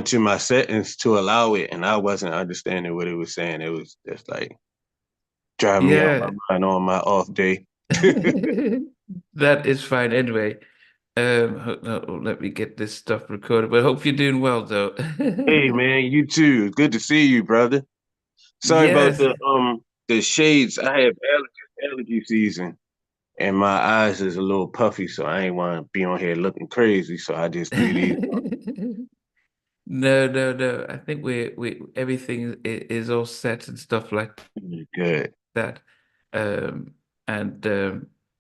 going to my settings to allow it, and I wasn't understanding what it was saying. It was just like driving me out my Yeah. mind on my off day. That is fine anyway. Let me get this stuff recorded. But I hope you're doing well though. Hey man, you too. Good to see you, brother. Sorry about Yes. the shades. I have allergy season, and my eyes is a little puffy, so I ain't want to be on here looking crazy. So I just threw these on. No, no, no. I think we everything is all set and stuff like Good. that. Um, and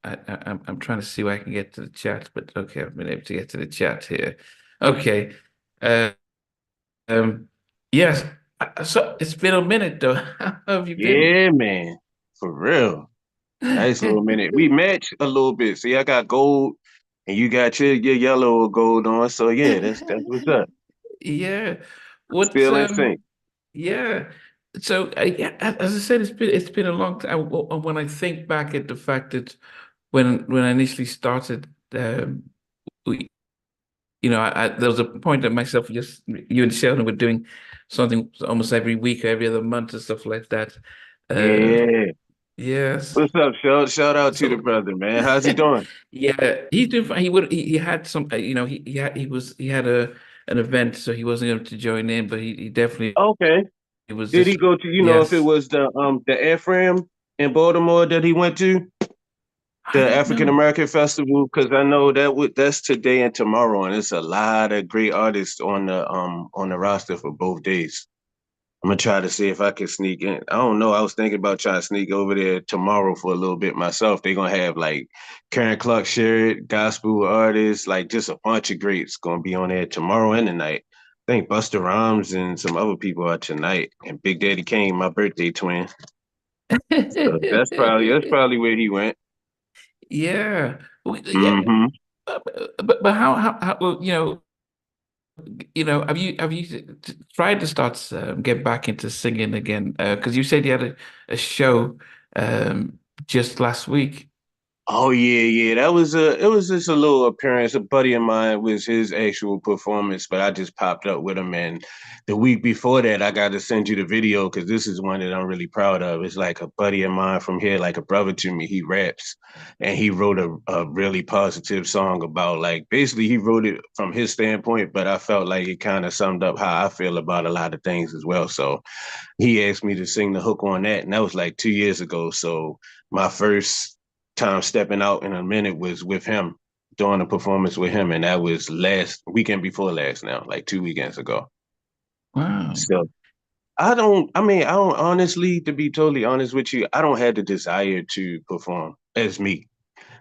I'm trying to see where I can get to the chat, but okay, I've been able to get to the chat here. Okay. Uh, um, yes. So it's been a minute though. How have you been? Yeah, man. For real. Nice little minute. We match a little bit. See, I got gold, and you got your yellow or gold on. So yeah, that's what's up. Yeah. What Still in sync. yeah. So yeah, as I said, it's been a long time. When I think back at the fact that when I initially started, we, there was a point that myself, just you and Sheldon were doing something almost every week or every other month and stuff like that. Uh, Yeah. yes. What's up, Shout out to the So brother, man. How's he doing? yeah, he's doing fine. He had some, he had an event, so he wasn't able to join in, but he definitely Okay. it was Did he just go to, if it yes. was the Ephraim in Baltimore that he went to? I The don't African know. American Festival, because I know that's today and tomorrow, and it's a lot of great artists on the roster for both days. I'm gonna try to see if I can sneak in. I don't know. I was thinking about trying to sneak over there tomorrow for a little bit myself. They're gonna have like Karen Clark Sherritt, gospel artists, like just a bunch of greats gonna be on there tomorrow and tonight. I think Busta Rhymes and some other people are tonight, and Big Daddy Kane, my birthday twin. So that's probably where he went. Yeah. Yeah. Hmm. But how well, have you tried to start get back into singing again? Because you said you had a show just last week. Oh yeah, yeah. It was just a little appearance. A buddy of mine was his actual performance, but I just popped up with him. And the week before that, I got to send you the video because this is one that I'm really proud of. It's like a buddy of mine from here, like a brother to me. He raps, and he wrote a really positive song about like basically he wrote it from his standpoint, but I felt like it kind of summed up how I feel about a lot of things as well. So he asked me to sing the hook on that, and that was like 2 years ago. So my first time stepping out in a minute was with him, doing a performance with him, and that was last weekend before last now, like 2 weekends ago. Wow. So I don't honestly, to be totally honest with you, I don't have the desire to perform as me.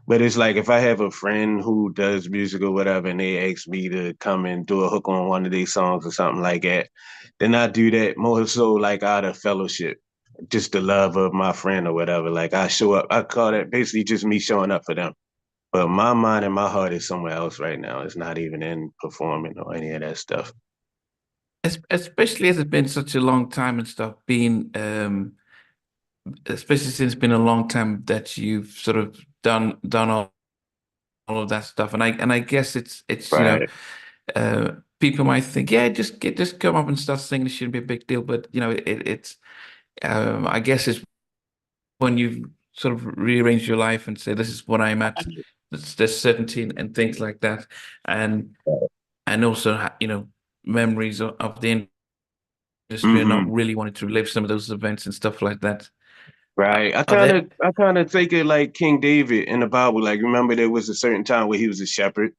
But it's like if I have a friend who does music or whatever, and they ask me to come and do a hook on one of these songs or something like that, then I do that more so like out of fellowship, just the love of my friend or whatever. Like I show up, I call that basically just me showing up for them. But my mind and my heart is somewhere else right now. It's not even in performing or any of that stuff. Especially as it's been such a long time and stuff, being especially since it's been a long time that you've sort of done all of that stuff. And I guess it's Right. people might think, yeah, just come up and start singing. It shouldn't be a big deal. But it's I guess it's when you sort of rearrange your life and say, this is what I'm at. There's certainty and things like that, and and also memories of the industry and not Mm-hmm. really wanting to relive some of those events and stuff like that. Right. Are there? I kind of take it like King David in the Bible. Like remember there was a certain time where he was a shepherd.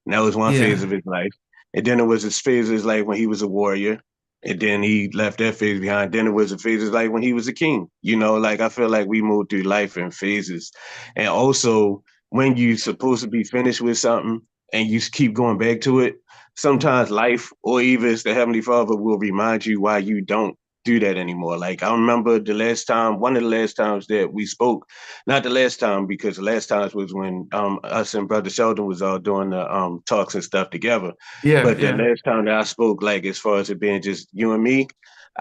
And that was one phase of Yeah, his life. And then it was his phase of his life when he was a warrior. And then he left that phase behind. Then it was a phase of his life when he was a king. Like I feel like we move through life in phases. And also when you're supposed to be finished with something and you keep going back to it, sometimes life or even it's the Heavenly Father will remind you why you don't do that anymore. Like I remember one of the last times that we spoke, not the last time because the last times was when us and Brother Sheldon was all doing the talks and stuff together. yeah, But the yeah, last time that I spoke, like as far as it being just you and me,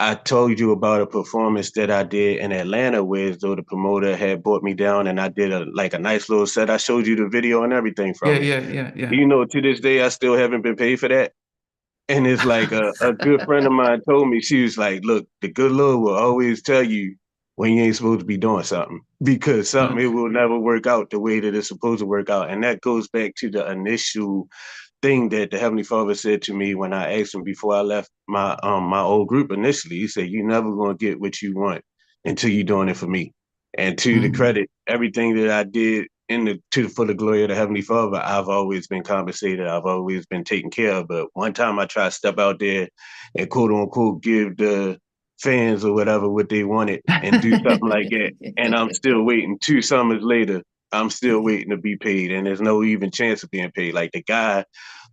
I told you about a performance that I did in Atlanta where as though the promoter had brought me down and I did a nice little set. I showed you the video and everything yeah, from it. yeah, yeah, yeah. To this day I still haven't been paid for that. And it's like a good friend of mine told me, she was like, look, the good Lord will always tell you when you ain't supposed to be doing something because something, it Okay. will never work out the way that it's supposed to work out. And that goes back to the initial thing that the Heavenly Father said to me when I asked him before I left my old group initially. He said, "You're never gonna get what you want until you're doing it for me." And to the Mm. credit, everything that I did in the to for the glory of the Heavenly Father, I've always been compensated. I've always been taken care of. But one time I tried to step out there and quote unquote give the fans or whatever what they wanted and do something like that. And I'm still waiting 2 summers later. I'm still waiting to be paid, and there's no even chance of being paid. Like the guy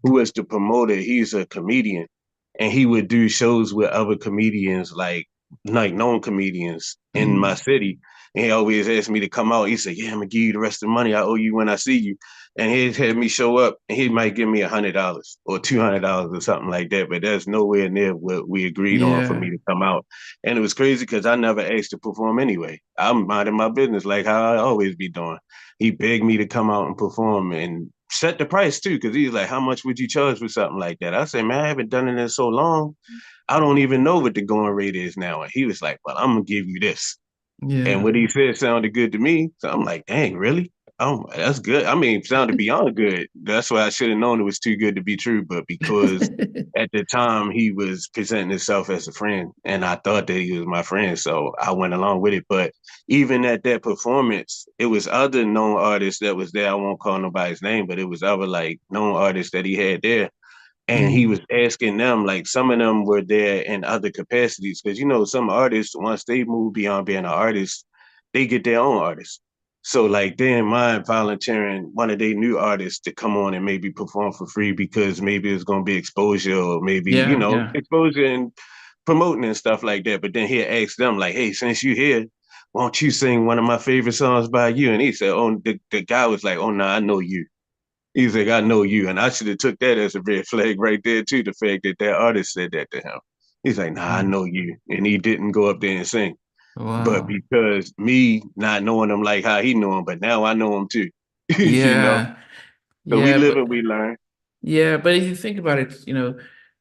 who is the promoter, he's a comedian, and he would do shows with other comedians, like known comedians in my Mm. city. And he always asked me to come out. He said, "Yeah, I'm gonna give you the rest of the money I owe you when I see you." And he had me show up, and he might give me $100 or $200 or something like that. But that's nowhere near what we agreed on for me Yeah. to come out. And it was crazy because I never asked to perform anyway. I'm minding my business like how I always be doing. He begged me to come out and perform and set the price too, because he's like, "How much would you charge for something like that?" I said, "Man, I haven't done it in so long. I don't even know what the going rate is now." And he was like, "Well, I'm gonna give you this." And Yeah. what he said sounded good to me. So I'm like, dang, really? Oh, that's good. I mean, it sounded beyond good. That's why I should have known it was too good to be true. But because at the time he was presenting himself as a friend, and I thought that he was my friend, so I went along with it. But even at that performance, it was other known artists that was there. I won't call nobody's name, but it was other like known artists that he had there, and he Mm. was asking them, like some of them were there in other capacities because you know some artists once they move beyond being an artist, they get their own artists. So like they didn't mind volunteering one of their new artists to come on and maybe perform for free because maybe it's gonna be exposure or maybe you Yeah. know Yeah. exposure and promoting and stuff like that. But then he asked them like, "Hey, since you here, won't you sing one of my favorite songs by you?" And he said, "Oh," the guy was like, "Oh no, I know you." He's like, "I know you," and I should have took that as a red flag right there too. The fact that that artist said that to him, he's like, "Nah, I Mm. know you," and he didn't go up there and sing. But Wow. because me not knowing him like how he knew him, but now I know him too, you know. Yeah. So we Yeah. live But and we learn. yeah, but if you think about it,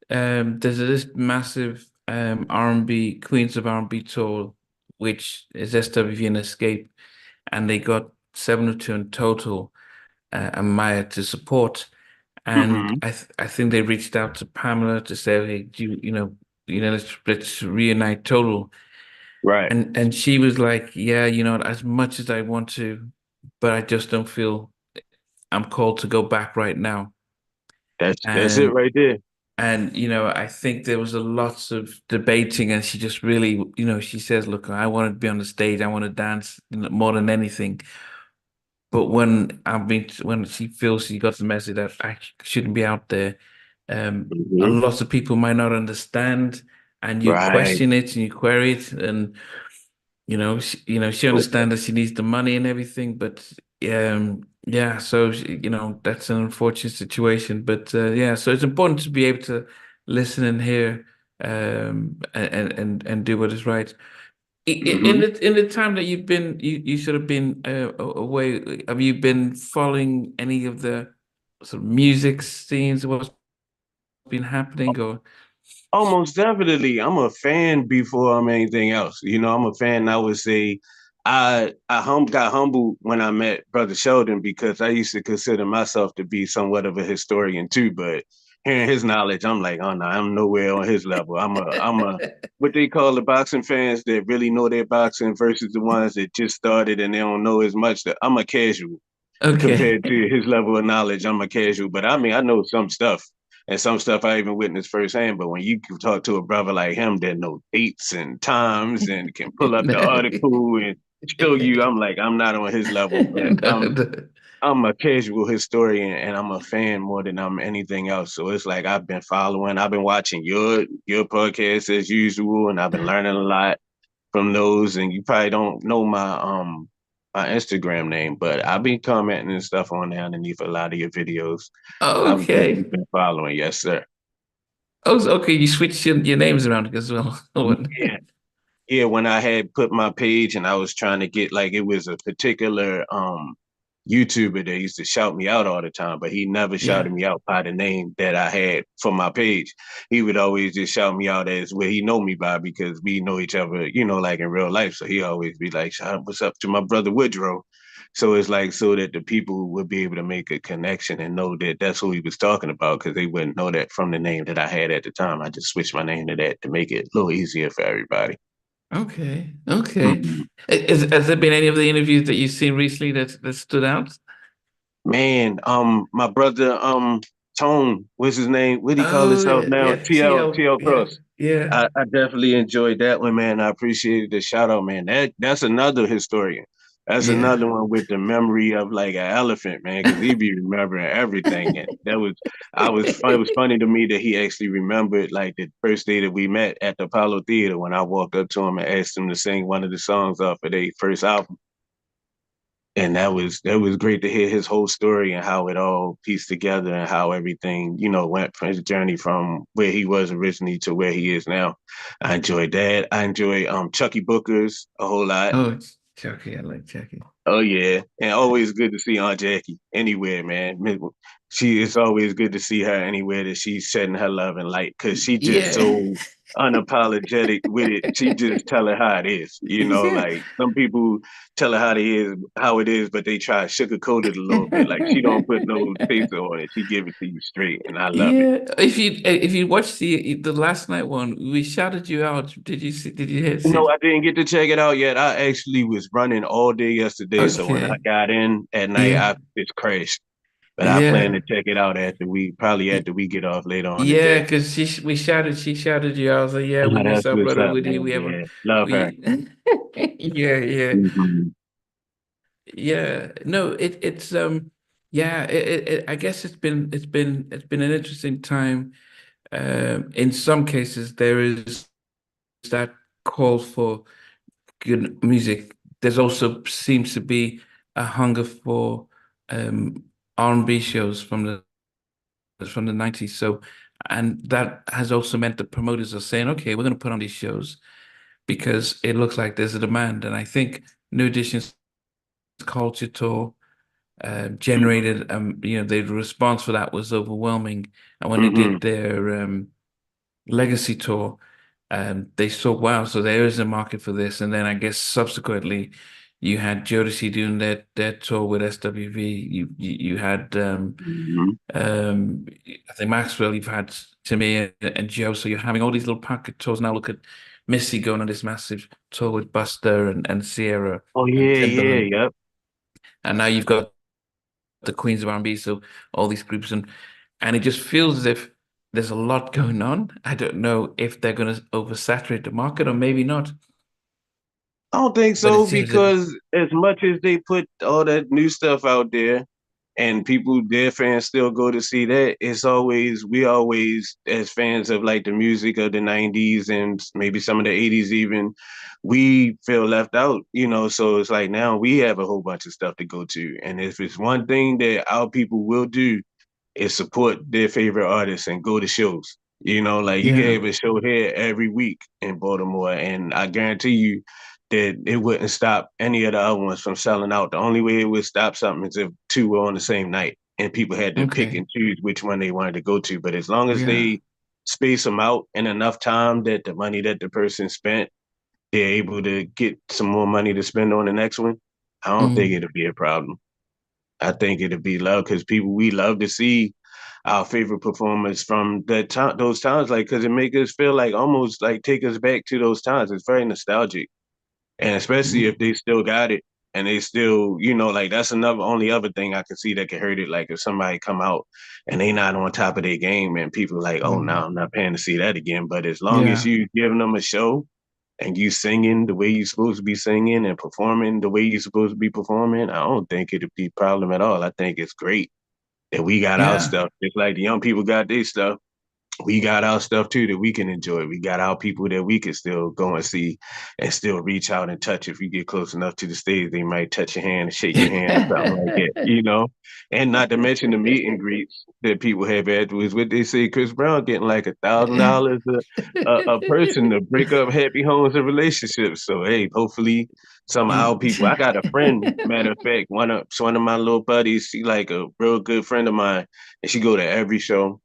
there's this massive R&B Queens of R&B tour, which is SWV and Escape, and they got 7 or 2 in total, and Maya to support. And Hmm. I think they reached out to Pamela to say, hey, do let's reunite total. Right. And she was like, yeah, as much as I want to, but I just don't feel I'm called to go back right now. That's it And right there. I think there was a lots of debating, and she just really, she says, "Look, I want to be on the stage. I want to dance more than anything." But when she feels she got the message that I shouldn't be out there, a Hmm. lot of people might not understand, and you Right. question it and you query it, and she understands that she needs the money and everything, but yeah, so that's an unfortunate situation. But yeah, so it's important to be able to listen and hear and do what is right. In Hmm. the time that you sort of been away, have you been following any of the sort of music scenes, what's been happening, or Almost definitely. I'm a fan before I'm anything else. You know, I'm a fan. I would say I got humbled when I met Brother Sheldon because I used to consider myself to be somewhat of a historian too. But hearing his knowledge, I'm like, oh no, I'm nowhere on his level. I'm a what they call the boxing fans that really know their boxing versus the ones that just started and they don't know as much. That I'm a casual compared okay. to his level of knowledge. I'm a casual, but I mean, I know some stuff, and some stuff I even witnessed firsthand. But when you can talk to a brother like him that know dates and times and can pull up the article and show you, I'm like, I'm not on his level, but No, no. I'm a casual historian and I'm a fan more than I'm anything else. So it's like I've been following, I've been watching your podcast as usual, and I've been learning a lot from those. And you probably don't know my Instagram name, but I've been commenting and stuff on there underneath a lot of your videos. I've definitely Okay. been following. Yes, sir. Oh, so okay. You switched your names around as well. Yeah. Yeah, when I had put my page and I was trying to get like it was a particular YouTuber that used to shout me out all the time, but he never Yeah. shouted me out by the name that I had for my page. He would always just shout me out as where he know me by because we know each other, like in real life. So he always be like, "Shout what's up to my brother Woodrow." So it's like so that the people would be able to make a connection and know that that's who he was talking about because they wouldn't know that from the name that I had at the time. I just switched my name to that to make it a little easier for everybody. Okay. Okay. Mhm. Has there been any of the interviews that you've seen recently that stood out? Man, my brother, Tone, what's his name? What do he call Oh himself yeah, now? yeah. TL. TL Yeah. Cross. Yeah. I definitely enjoyed that one, man. I appreciated the shout out, man. That's another historian. That's Yeah. another one with the memory of like an elephant, man, because he be remembering everything. And it was funny to me that he actually remembered like the first day that we met at the Apollo Theater when I walked up to him and asked him to sing one of the songs off of their first album. And that was great to hear his whole story and how it all pieced together and how everything went from his journey from where he was originally to where he is now. I enjoyed that. I enjoy Chucky Booker's a whole lot. Oh, it's Chucky. I like Chucky. Oh yeah, and always good to see Aunt Jackie anywhere, man. It's always good to see her anywhere that she's shedding her love and light because she just Yeah. so unapologetic with it. She just tell it how it is, Yeah. Like some people tell it how it is, but they try to sugarcoat it a little bit. Like she don't put no chaser on it. She give it to you straight, and I love it. Yeah. If you watched the last night one, we shouted you out. Did you see? Did you No, see? I didn't get to check it out yet. I actually was running all day yesterday, so when I Okay. got in at night, Yeah. I just crashed. But I plan Yeah. to check it out after we get off later on Yeah, today. because she shouted you. I was like, yeah, we Oh, miss that's our what's brother up, Woody. man. We haven't, Yeah, love her. we, yeah, yeah, Mm-hmm. yeah. No, yeah. I guess it's been an interesting time. In some cases, there is that call for good music. There's also seems to be a hunger for R&B shows from the 90s. So, and that has also meant that promoters are saying, okay, we're going to put on these shows because it looks like there's a demand. And I think New Edition's culture tour generated, the response for that was overwhelming. And when they Mm-hmm. did their legacy tour, they saw, wow, so there is a market for this. And then I guess subsequently, you had Jodeci doing their tour with SWV. You had Mm-hmm. I think Maxwell, you've had Timmy and Joe, so you're having all these little pocket tours now. Look at Missy going on this massive tour with Buster and Sierra Oh and yeah, yeah, Timberland, yep. and now you've got the Queens of R&B, so all these groups and it just feels as if there's a lot going on. I don't know if they're going to oversaturate the market or maybe not, I don't think but it so seems that because as much as they put all that new stuff out there, and people, their fans still go to see that. We always, as fans of like the music of the 90s and maybe some of the 80s even, we feel left out, So it's like now we have a whole bunch of stuff to go to. And if it's one thing that our people will do, is support their favorite artists and go to shows. Like you can yeah, have a show here every week in Baltimore, and I guarantee you that it wouldn't stop any of the other ones from selling out. The only way it would stop something is if two were on the same night and people had to pick okay, and choose which one they wanted to go to. But as long as yeah, they space them out in enough time that the money that the person spent, they're able to get some more money to spend on the next one, I don't think mm, it'll be a problem. I think it'll be love because we love to see our favorite performers from that time, those times, like because it make us feel like almost like take us back to those times. It's very nostalgic, and especially if mm, they still got it and they still, like that's another only other thing I can see that could hurt it. Like if somebody come out and they not on top of their game, and people like, oh no, mm, I'm not paying to see that again. But as long as yeah, you giving them a show and you singing the way you're supposed to be singing and performing the way you're supposed to be performing, I don't think it'd be a problem at all. I think it's great that we got our yeah. stuff, just like the young people got their stuff. we got our stuff too that we can enjoy. We got our people that we can still go and see and still reach out and touch. If you get close enough to the stage, they might touch your hand and shake your hand or something like that, you know? And not to mention the meet and greets that people have afterwards. What they say, Chris Brown getting like $1,000 a person to break up happy homes and relationships. So hey, hopefully some of our people. I got a friend, matter of fact, one of my little buddies, she like a real good friend of mine, and she go to every show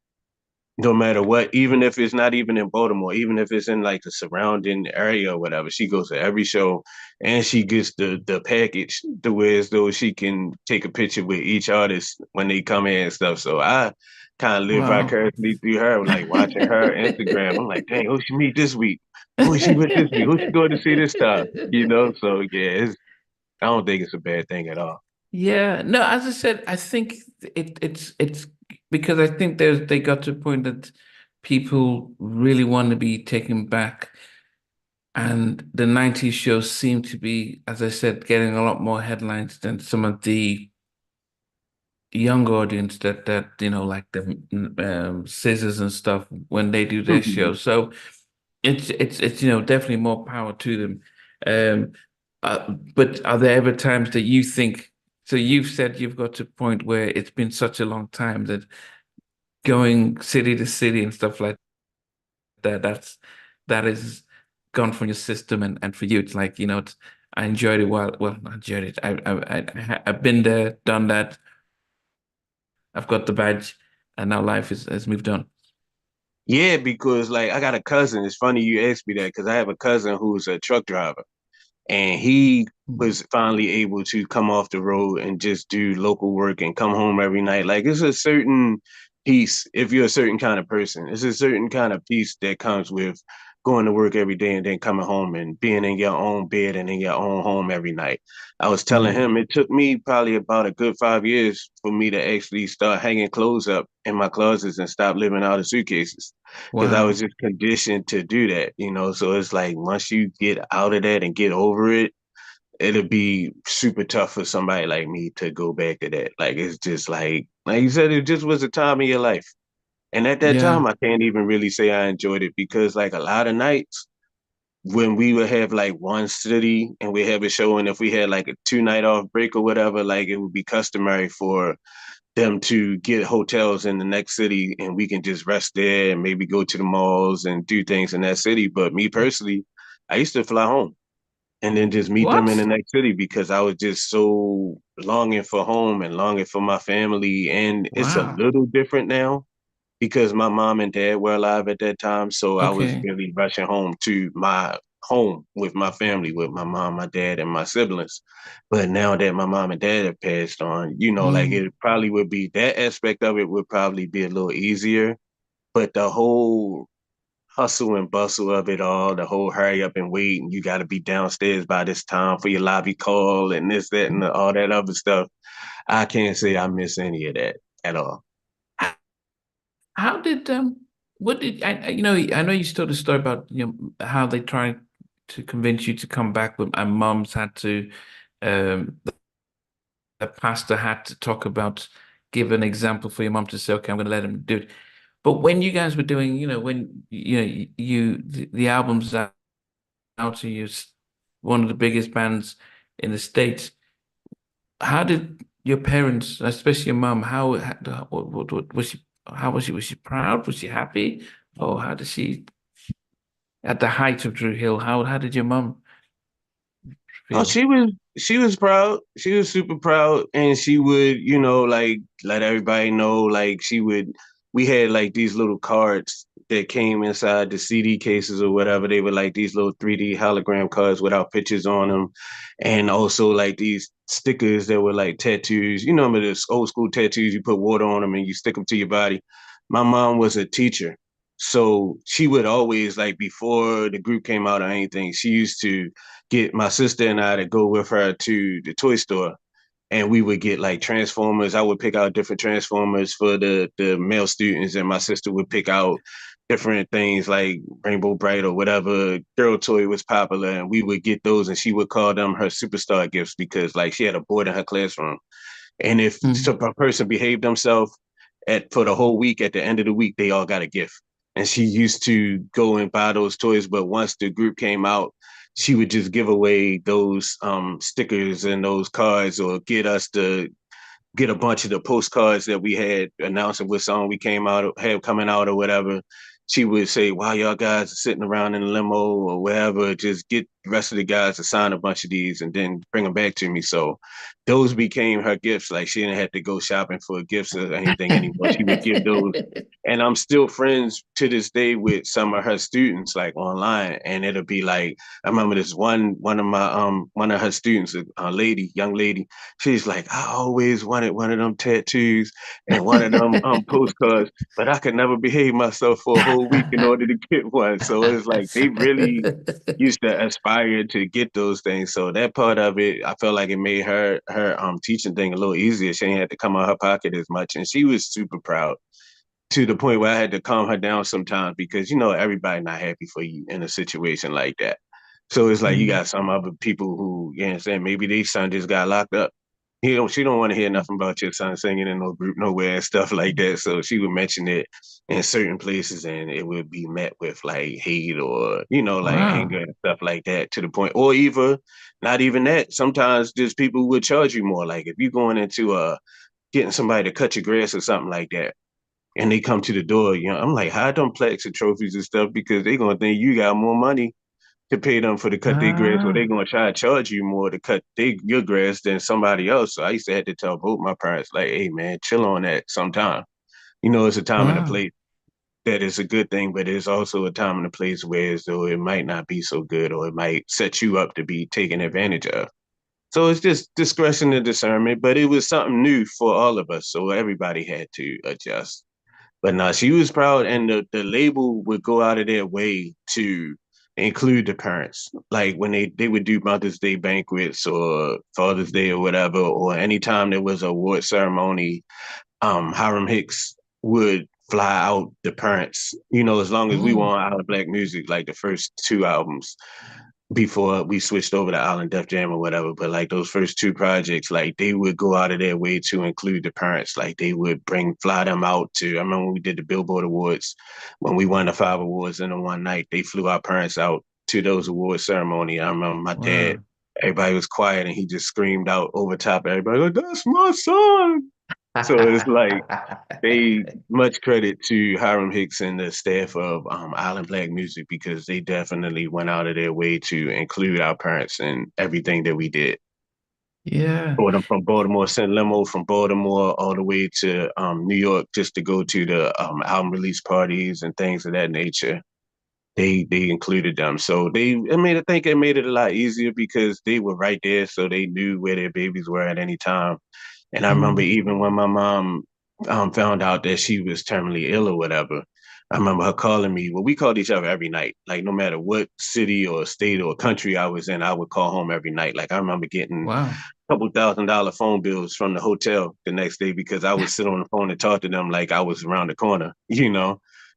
no matter what, even if it's not even in Baltimore, even if it's in like the surrounding area or whatever, she goes to every show and she gets the package the way as though she can take a picture with each artist when they come in and stuff. So I kind of live Wow. vicariously through her, like watching her Instagram. I'm like, dang, who she meet this week? Who is she with this week? Who she going to see this time? You know, so yeah, I don't think it's a bad thing at all. Yeah, no, as I said, I think it's because I think they got to a point that people really want to be taken back, and the 90s shows seem to be, as I said, getting a lot more headlines than some of the young audience that like the scissors and stuff when they do their show. So it's definitely more power to them. Um, but are there ever times that you think? So you've said you've got to a point where it's been such a long time that going city to city and stuff like that, that is gone from your system, and for you, it's like I enjoyed it while well, I enjoyed it. I've been there, done that. I've got the badge, and now life has moved on. Yeah, because like I got a cousin. It's funny you asked me that because I have a cousin who's a truck driver and he Mm. was finally able to come off the road and just do local work and come home every night. Like it's a certain peace if you're a certain kind of person. It's a certain kind of peace that comes with going to work every day and then coming home and being in your own bed and in your own home every night. I was telling Mm. him it took me probably about a good 5 years for me to actually start hanging clothes up in my closets and stop living out of suitcases because I was Wow. just conditioned to do that, you know. So it's like once you get out of that and get over it, it'll be super tough for somebody like me to go back to that. Like it's just like you said, it just was a time in your life. And at that Yeah. time, I can't even really say I enjoyed it because like a lot of nights when we would have like one city and we have a show, and if we had like a 2 night off break or whatever, like it would be customary for them to get hotels in the next city and we can just rest there and maybe go to the malls and do things in that city. But me personally, I used to fly home and then just meet them in the What? next city because I was just so longing for home and longing for my family. And it's a Wow. little different now because my mom and dad were alive at that time. So I was Okay. really rushing home to my home with my family, with my mom, my dad, and my siblings. But now that my mom and dad have passed on, like Mm. it probably would be that aspect of it would probably be a little easier. But the whole hustle and bustle of it all, the whole hurry up and wait, and you got to be downstairs by this time for your lobby call and this, that, and all that other stuff. I can't say I miss any of that at all. How did what did I know you told a story about how they tried to convince you to come back, but my mom's had to the pastor had to talk about give an example for your mom to say, okay, I'm going to let him do it. But when you guys were doing, when the albums out to you, one of the biggest bands in the States, how did your parents, especially your mom, what was she? How was she? Was she proud? Was she happy? Or how did she, at the height of Drew Hill, how did your mom Oh, feel? she was proud. She was super proud, and she would, like let everybody know. Like we had like these little cards that came inside the CD cases or whatever. They were like these little 3D hologram cards with our pictures on them, and also like these stickers that were like tattoos. You know, those old school tattoos. You put water on them and you stick them to your body. My mom was a teacher, so she would always like before the group came out or anything. She used to get my sister and I to go with her to the toy store and we would get like Transformers. I would pick out different Transformers for the male students, and my sister would pick out different things like Rainbow Bright or whatever girl toy was popular, and we would get those, and she would call them her superstar gifts because like she had a board in her classroom, and if Mm. a person behaved themselves at for the whole week, at the end of the week, they all got a gift. and she used to go and buy those toys. But once the group came out, she would just give away those stickers and those cards, or get a bunch of the postcards that we had announcing what song we came out had coming out or whatever. She would say, "While y'all guys are sitting around in the limo or wherever, just get the rest of the guys to sign a bunch of these and then bring them back to me." So those became her gifts. Like she didn't have to go shopping for gifts or anything anymore. She would give those. And I'm still friends to this day with some of her students, like online. And it'll be like, I remember this one of her students, young lady, she's like, "I always wanted one of them tattoos and one of them postcards, but I could never behave myself for a whole week in order to get one." So it's like they really used to aspire to get those things. So that part of it, I felt like it made her teaching thing a little easier. She didn't have to come out of her pocket as much, and she was super proud, to the point where I had to calm her down sometimes, because everybody not happy for you in a situation like that. So it's like you Mm. got some other people who, you know what I'm saying, maybe their son just got locked up. She don't want to hear nothing about your son singing in no group nowhere and stuff like that. So she would mention it in certain places, and it would be met with like hate, or like anger Wow. and stuff like that, to the point, or even not even that. Sometimes just people would charge you more. Like if you're going into getting somebody to cut your grass or something like that, and they come to the door, I'm like, hide them plaques and trophies and stuff, because they gonna think you got more money to pay them for to cut their grass, or they Ah, gonna try to charge you more to cut your grass than somebody else. So I used to have to tell both my parents, like, "Hey man, chill on that sometime. It's a time and a wow. place that is a good thing, but it's also a time and a place where as though it might not be so good, or it might set you up to be taken advantage of." So it's just discretion and discernment, but it was something new for all of us. So everybody had to adjust. But no, she was proud, and the label would go out of their way to include the parents. Like when they would do Mother's Day banquets or Father's Day or whatever, or anytime there was a award ceremony, Hiram Hicks would fly out the parents, as long as we were Oh, on Island Black Music, like the first two albums before we switched over to Island Def Jam or whatever. But like those first two projects, like they would go out of their way to include the parents. Like they would fly them out to. I remember when we did the Billboard Awards, when we won the 5 awards in a one night, they flew our parents out to those award ceremony. I remember my dad. wow. Everybody was quiet, and he just screamed out over top of everybody, like, "That's my son!" So it's like they much credit to Hiram Hicks and the staff of Island Black Music, because they definitely went out of their way to include our parents in everything that we did. Yeah. Brought them from Baltimore, sent limo from Baltimore all the way to New York just to go to the album release parties and things of that nature. They included them, so I think it made it a lot easier because they were right there, so they knew where their babies were at any time. And I remember Mm. even when my mom found out that she was terminally ill or whatever, I remember her calling me. Well, we called each other every night. Like no matter what city or state or country I was in, I would call home every night. Like I remember getting Wow. a couple $1,000 phone bills from the hotel the next day because I would sit on the phone and talk to them like I was around the corner.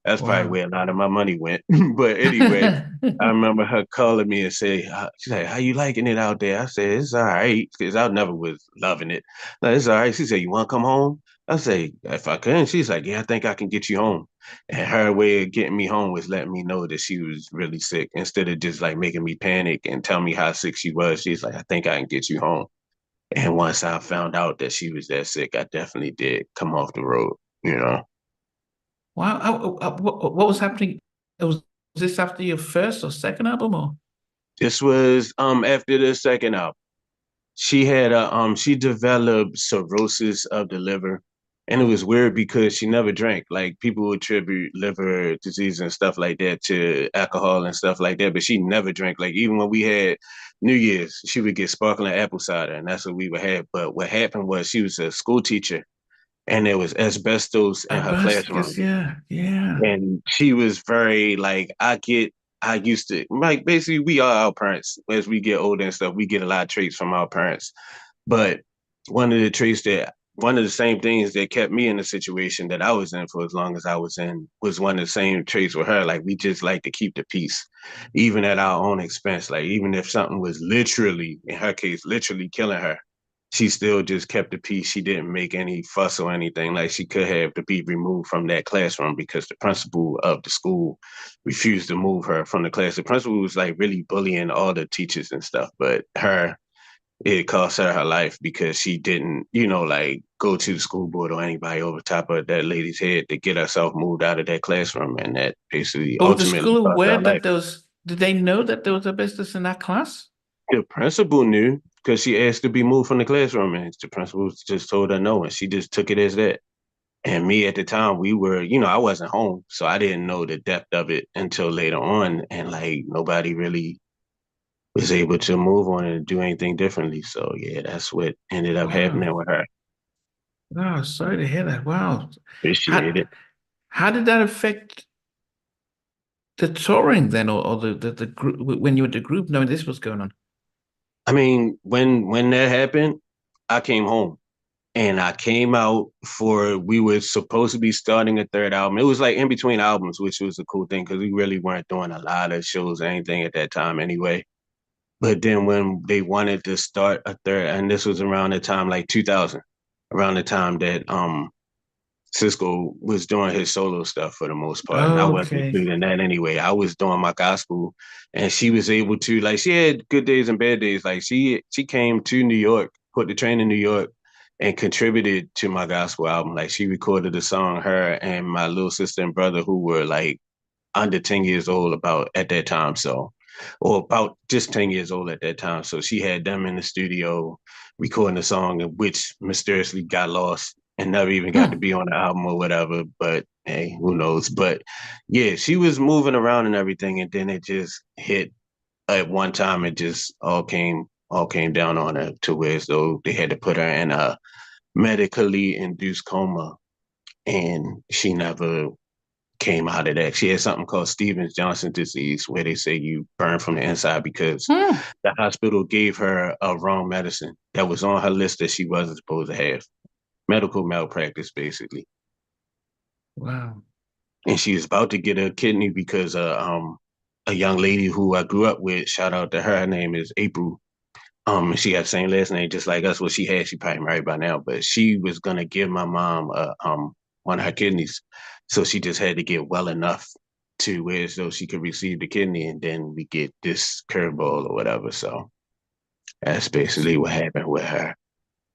That's probably Wow. where a lot of my money went. But anyway, I remember her calling me and say, she's like, "How you liking it out there?" I said, "It's all right," because I never was loving it. Like, "It's all right." She said, "You want to come home?" I say, "If I can." She's like, "Yeah, I think I can get you home." And her way of getting me home was letting me know that she was really sick. Instead of just like making me panic and tell me how sick she was, she's like, "I think I can get you home." And once I found out that she was that sick, I definitely did come off the road. Wow. What was happening? Was this after your first or second album or? This was after the second album. She developed cirrhosis of the liver. And it was weird because she never drank. Like people would attribute liver disease and stuff like that to alcohol and stuff like that, but she never drank. Like even when we had New Year's, she would get sparkling apple cider, and that's what we would have. But what happened was she was a school teacher, and there was asbestos in her Asbestos, classroom. yeah, yeah. And she was very like, I used to like basically we are our parents. As we get older and stuff, we get a lot of traits from our parents. But one of the same things that kept me in the situation that I was in for as long as I was in was one of the same traits with her. Like we just like to keep the peace, even at our own expense. Like even if something was literally, in her case, literally killing her, she still just kept the peace. She didn't make any fuss or anything. Like she could have to be removed from that classroom because the principal of the school refused to move her from the class. The principal was like really bullying all the teachers and stuff, but it cost her her life because she didn't, like go to the school board or anybody over top of that lady's head to get herself moved out of that classroom. And that basically But was the ultimately school cost aware her that life. there was, did they know that there was asbestos in that class? The principal knew because she asked to be moved from the classroom, and the principal just told her no, and she just took it as that. And me at the time, we were, I wasn't home, so I didn't know the depth of it until later on, and like nobody really was able to move on and do anything differently. So yeah, that's what ended up happening Wow. with her. Wow. Sorry to hear that. Wow. Appreciate How it. how did that affect the touring then, or the group when you were the group knowing this was going on? I mean, when that happened, I came home. And I came out for we were supposed to be starting a third album. It was like in between albums, which was a cool thing because we really weren't doing a lot of shows or anything at that time anyway. But then when they wanted to start a third, and this was around the time like 2000, around the time that Cisco was doing his solo stuff for the most part, and I wasn't Okay. doing that anyway. I was doing my gospel, and she was able to like she had good days and bad days. Like she came to New York, put the train in New York, and contributed to my gospel album. Like she recorded a song, her and my little sister and brother who were like under 10 years old about at that time. So, or about just 10 years old at that time. So she had them in the studio recording a song, which mysteriously got lost and never even got to Hmm. be on the album or whatever. But hey, who knows? But yeah, she was moving around and everything. And then it just hit at one time. It just all came down on her to where as though they had to put her in a medically induced coma. And she never came out of that. She had something called Stevens Johnson disease, where they say you burn from the inside because Hmm. the hospital gave her a wrong medicine that was on her list that she wasn't supposed to have. Medical malpractice, basically. Wow. And she was about to get a kidney because a young lady who I grew up with, shout out to her, her name is April. She got the same last name just like us. Well, she probably married by now, but she was gonna give my mom one of her kidneys. So she just had to get well enough to where so she could receive the kidney and then we get this curveball or whatever. So that's basically what happened with her.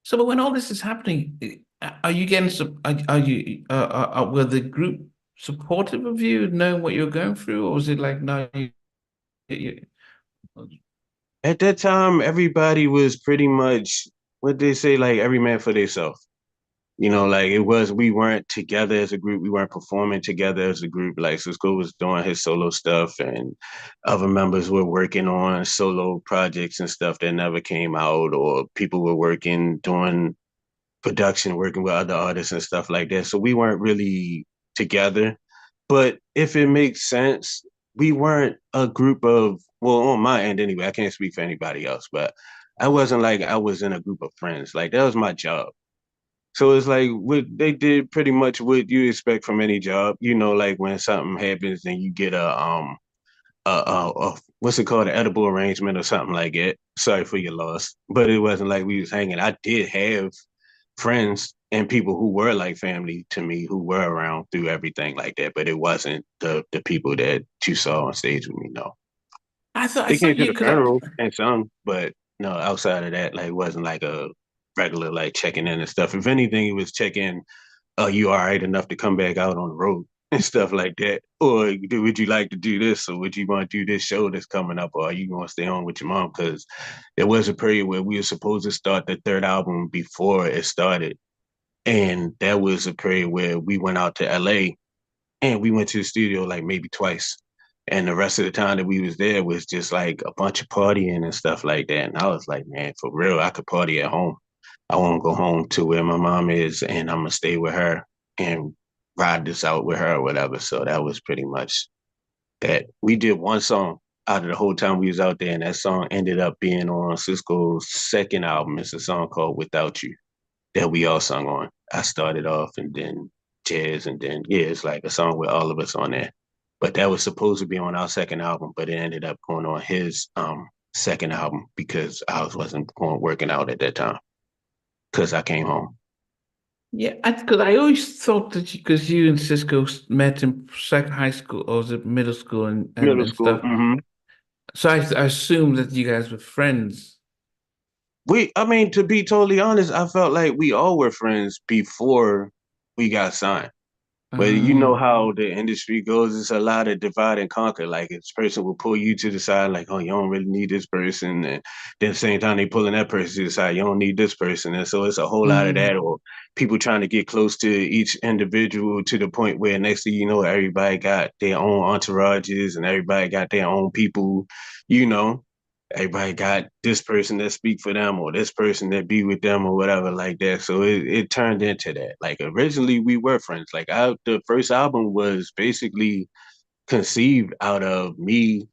So, but when all this is happening, are you getting are you were the group supportive of you, knowing what you're going through, or was it like no? You, At that time, everybody was pretty much what they say, like every man for themselves. Like we weren't together as a group. We weren't performing together as a group. Like Cisco was doing his solo stuff and other members were working on solo projects and stuff that never came out, or people were doing production, working with other artists and stuff like that. So we weren't really together. But if it makes sense, we weren't a group of, well, on my end anyway, I can't speak for anybody else, but I wasn't like I was in a group of friends. Like that was my job. So it's like they did pretty much what you expect from any job. Like when something happens and you get a what's it called, an edible arrangement or something like that. Sorry for your loss, but it wasn't like we was hanging. I did have friends and people who were like family to me who were around through everything like that, but it wasn't the people that you saw on stage with me. No, I they came thought to you the because funeral and some, but no, outside of that, like it wasn't like a regular like checking in and stuff. If anything, it was check in, are you all right enough to come back out on the road and stuff like that? Or would you like to do this? Or would you want to do this show that's coming up? Or are you going to stay home with your mom? Because there was a period where we were supposed to start the third album before it started. And that was a period where we went out to LA and we went to the studio like maybe twice. And the rest of the time that we was there was just like a bunch of partying and stuff like that. And I was like, man, for real, I could party at home. I won't go home to where my mom is and I'm gonna stay with her and ride this out with her or whatever. So that was pretty much that. We did one song out of the whole time we was out there, and that song ended up being on Cisco's second album. It's a song called Without You that we all sung on. I started off and then Jazz and then yeah, it's like a song with all of us on there. But that was supposed to be on our second album, but it ended up going on his second album because I wasn't going working out at that time. because I came home. Yeah, because I always thought that because you and Cisco met in second high school or was it middle school Middle and school. stuff. So I assumed that you guys were friends. I mean, to be totally honest, I felt like we all were friends before we got signed. But you know Uh, how the industry goes, it's a lot of divide and conquer. Like this person will pull you to the side, like, oh, you don't really need this person. And then at the same time they pulling that person to the side, you don't need this person. And so it's a whole lot of mm, that, or people trying to get close to each individual to the point where next thing you know, everybody got their own entourages and everybody got their own people, you know. Everybody got this person that speak for them or this person that be with them or whatever like that. So it turned into that. Like originally we were friends. The first album was basically conceived out of me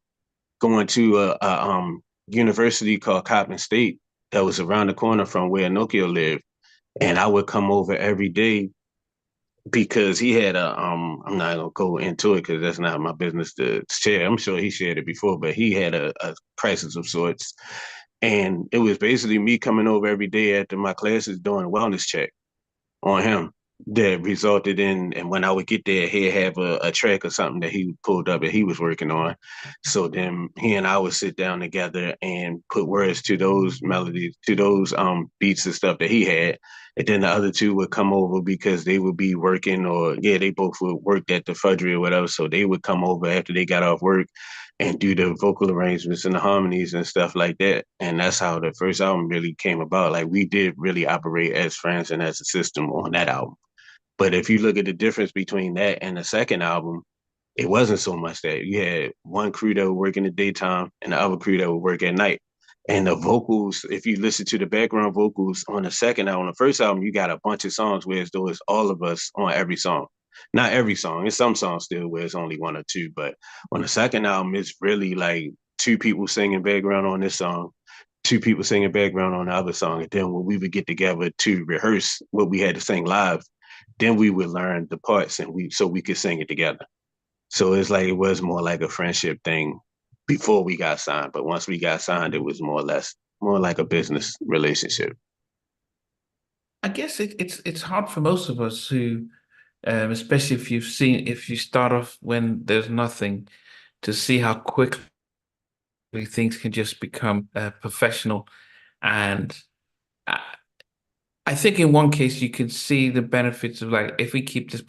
going to a university called Coppin State that was around the corner from where Nokia lived. And I would come over every day because he had I'm not gonna go into it because that's not my business to share. I'm sure he shared it before, but he had a crisis of sorts. And it was basically me coming over every day after my classes doing a wellness check on him that resulted in, and when I would get there, he'd have a track or something that he pulled up that he was working on. So then he and I would sit down together and put words to those melodies, to those beats and stuff that he had. And then the other two would come over because they would be working, or yeah, they both would work at the fudgery or whatever. So they would come over after they got off work and do the vocal arrangements and the harmonies and stuff like that. And that's how the first album really came about. Like we did really operate as friends and as a system on that album. But if you look at the difference between that and the second album, it wasn't so much that you had one crew that would work in the daytime and the other crew that would work at night. And the vocals, if you listen to the background vocals on the second album, the first album, you got a bunch of songs where it's though it's all of us on every song. Not every song. It's some songs still where it's only one or two, but on the second album, it's really like two people singing background on this song, two people singing background on the other song. And then when we would get together to rehearse what we had to sing live, then we would learn the parts and we could sing it together. So it's like it was more like a friendship thing before we got signed. But once we got signed, it was more or less more like a business relationship. I guess it's hard for most of us who, especially if you start off when there's nothing, to see how quickly things can just become professional. And I, I think in one case you can see the benefits of like if we keep this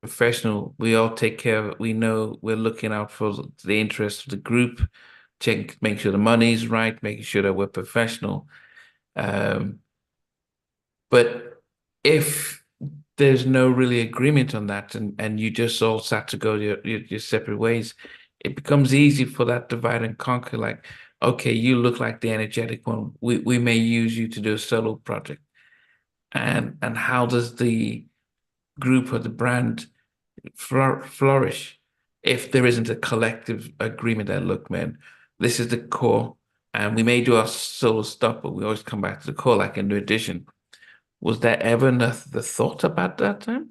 professional, we all take care of it. We know we're looking out for the interests of the group, make sure the money's right, making sure that we're professional. Um, but if there's no really agreement on that and you just all sat to go your separate ways, it becomes easy for that divide and conquer. Like, okay, you look like the energetic one. We may use you to do a solo project. And how does the group or the brand flourish if there isn't a collective agreement that, look, man, this is the core, and we may do our solo stuff, but we always come back to the core, like in the edition. Was there ever the thought about that time?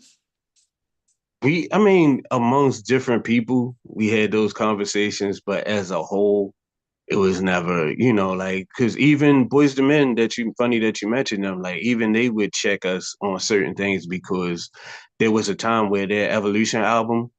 I mean, amongst different people, we had those conversations, but as a whole, it was never, like, because even Boys to Men funny that you mentioned them, like, even they would check us on certain things because there was a time where their Evolution album,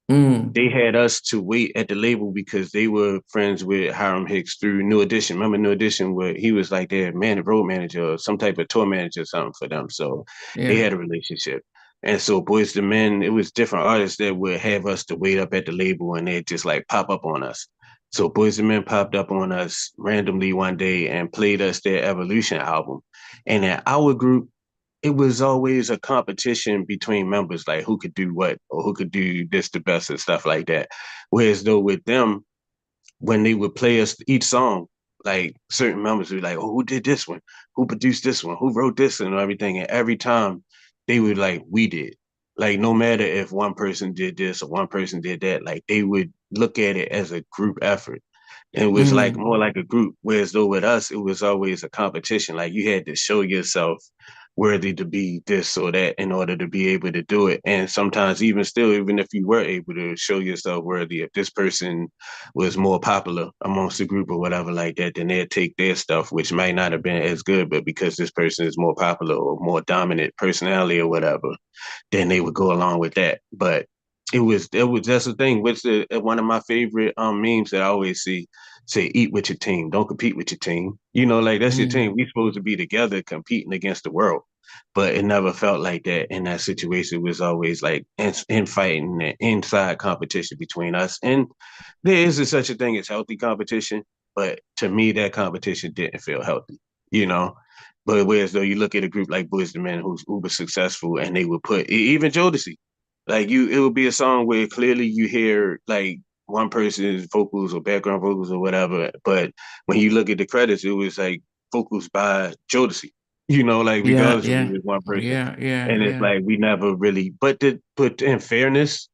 Mm, they had us to wait at the label because they were friends with Hiram Hicks through New Edition. Remember New Edition, where he was like their road manager or some type of tour manager or something for them. So they yeah. had a relationship. And so Boys to Men, it was different artists that would have us to wait up at the label and they'd just like pop up on us. So Boys to Men popped up on us randomly one day and played us their Evolution album. And in our group, it was always a competition between members, like who could do what or who could do this the best and stuff like that. Whereas though with them, when they would play us each song, like certain members would be like, oh, who did this one? Who produced this one? Who wrote this and everything? And every time they would like, we did. Like no matter if one person did this or one person did that, like they would look at it as a group effort. And it was like Mm, more like a group. Whereas though with us, it was always a competition. Like you had to show yourself worthy to be this or that in order to be able to do it. And sometimes even still, even if you were able to show yourself worthy, if this person was more popular amongst the group or whatever like that, then they'd take their stuff, which might not have been as good, but because this person is more popular or more dominant personality or whatever, then they would go along with that. But it was that's the thing. Which one of my favorite memes that I always see say, "Eat with your team, don't compete with your team." Like that's your team. Mm. We supposed to be together competing against the world, but it never felt like that in that situation. It was always like fighting and inside competition between us. And there is such a thing as healthy competition, but to me, that competition didn't feel healthy. You know, but whereas though you look at a group like Boyz II Men who's uber successful and they would put even Jodeci, like it would be a song where clearly you hear like one person's vocals or background vocals or whatever, but when you look at the credits, it was like vocals by Jodeci. Like Yeah, regardless of it yeah, was one person. yeah, yeah, And it's yeah. like we never really but in fairness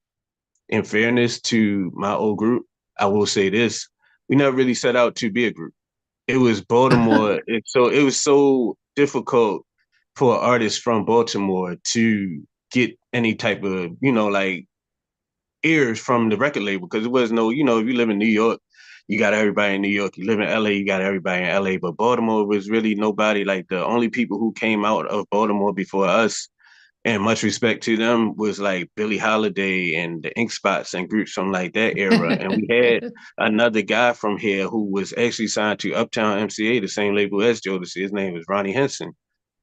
to my old group, I will say this. We never really set out to be a group. It was Baltimore. It was so difficult for artists from Baltimore to get any type of, like ears from the record label because it was no, if you live in New York, you got everybody in New York. You live in LA, you got everybody in LA. But Baltimore was really nobody. Like the only people who came out of Baltimore before us, and much respect to them, was like Billie Holiday and the Ink Spots and groups from like that era. And we had another guy from here who was actually signed to Uptown MCA, the same label as Jodeci. His name was Ronnie Henson,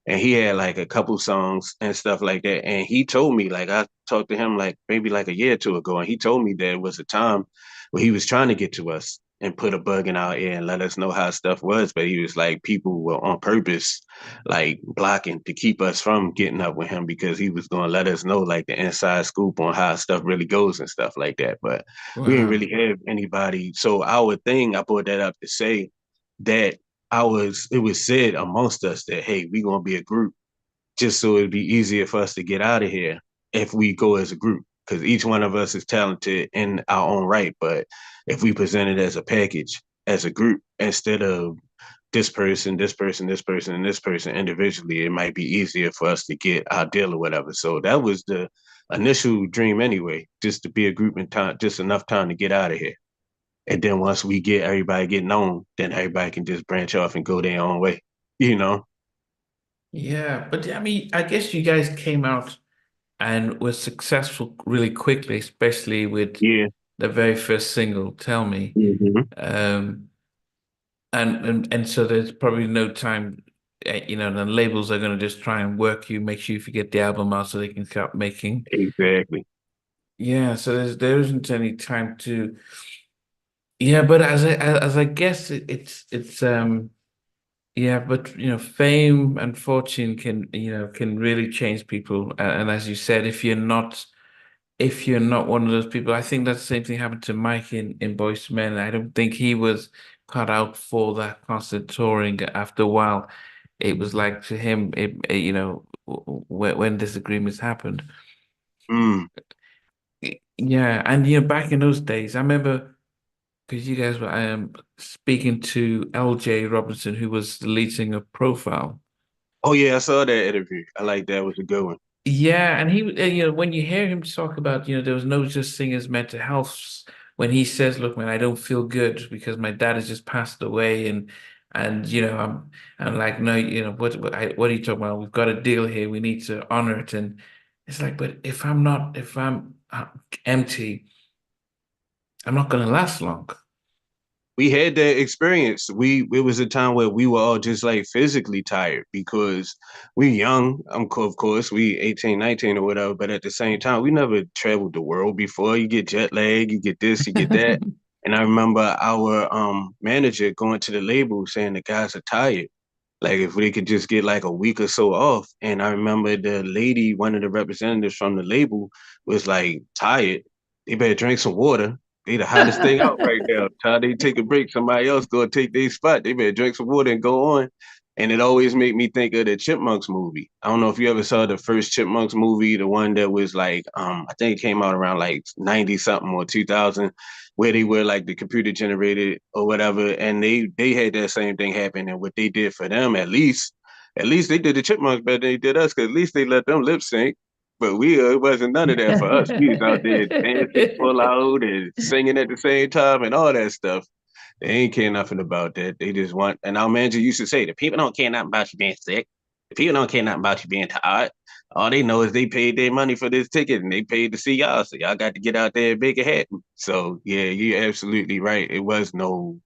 and he had like a couple songs and stuff like that. And he told me, like, I talked to him like maybe like a year or two ago, and he told me there was a time where he was trying to get to us and put a bug in our ear and let us know how stuff was. But he was like, people were on purpose, like blocking to keep us from getting up with him because he was going to let us know like the inside scoop on how stuff really goes and stuff like that. But we didn't Wow. really have anybody. So our thing, I brought that up to say that it was said amongst us that, hey, we're gonna be a group just so it'd be easier for us to get out of here if we go as a group. Because each one of us is talented in our own right. But if we present it as a package, as a group, instead of this person, this person, this person, and this person individually, it might be easier for us to get our deal or whatever. So that was the initial dream anyway, just to be a group in time, just enough time to get out of here. And then once we get everybody get known, then everybody can just branch off and go their own way, you know? Yeah, but I mean, I guess you guys came out and were successful really quickly, especially with Yeah. the very first single, Tell Me. Mm-hmm. Um, and so there's probably no time, the labels are going to just try and work you, make sure you forget the album out so they can start making. Exactly. Yeah, so there isn't any time to. Yeah, but as I guess it's yeah, but fame and fortune can really change people. And as you said, if you're not one of those people, I think that the same thing happened to Mike in Boyz II Men. I don't think he was cut out for that constant touring. After a while, it was like to him, when disagreements happened. Mm. Yeah, and back in those days, I remember because you guys were speaking to LJ Robinson, who was the lead singer of Profile. Oh yeah, I saw that interview. I like that. It was a good one. Yeah, and when you hear him talk about, there was no such thing as mental health, when he says, "Look, man, I don't feel good because my dad has just passed away," and I'm like, no, what are you talking about? We've got a deal here. We need to honor it, and it's like, but if I'm empty, I'm not going to last long. We had that experience. It was a time where we were all just like physically tired because we young. Of course, we 18, 19 or whatever, but at the same time, we never traveled the world before. You get jet lag, you get this, you get that. And I remember our manager going to the label saying the guys are tired. Like if they could just get like a week or so off. And I remember the lady, one of the representatives from the label, was like tired. They better drink some water. They the hottest thing out right now. Time they take a break, somebody else go take their spot. They better drink some water and go on. And it always made me think of the Chipmunks movie. I don't know if you ever saw the first Chipmunks movie, the one that was like, I think it came out around like 90 something or 2000, where they were like the computer generated or whatever. And they had that same thing happen. And what they did for them, at least, At least they did the Chipmunks better than they did us, because at least they let them lip sync. But it wasn't none of that for us. We was out there dancing full out and singing at the same time and all that stuff. They ain't care nothing about that. They just want, and our manager used to say, the people don't care nothing about you being sick. The people don't care nothing about you being tired. All they know is they paid their money for this ticket and they paid to see y'all. So y'all got to get out there and make it happen. So yeah, you're absolutely right. It was no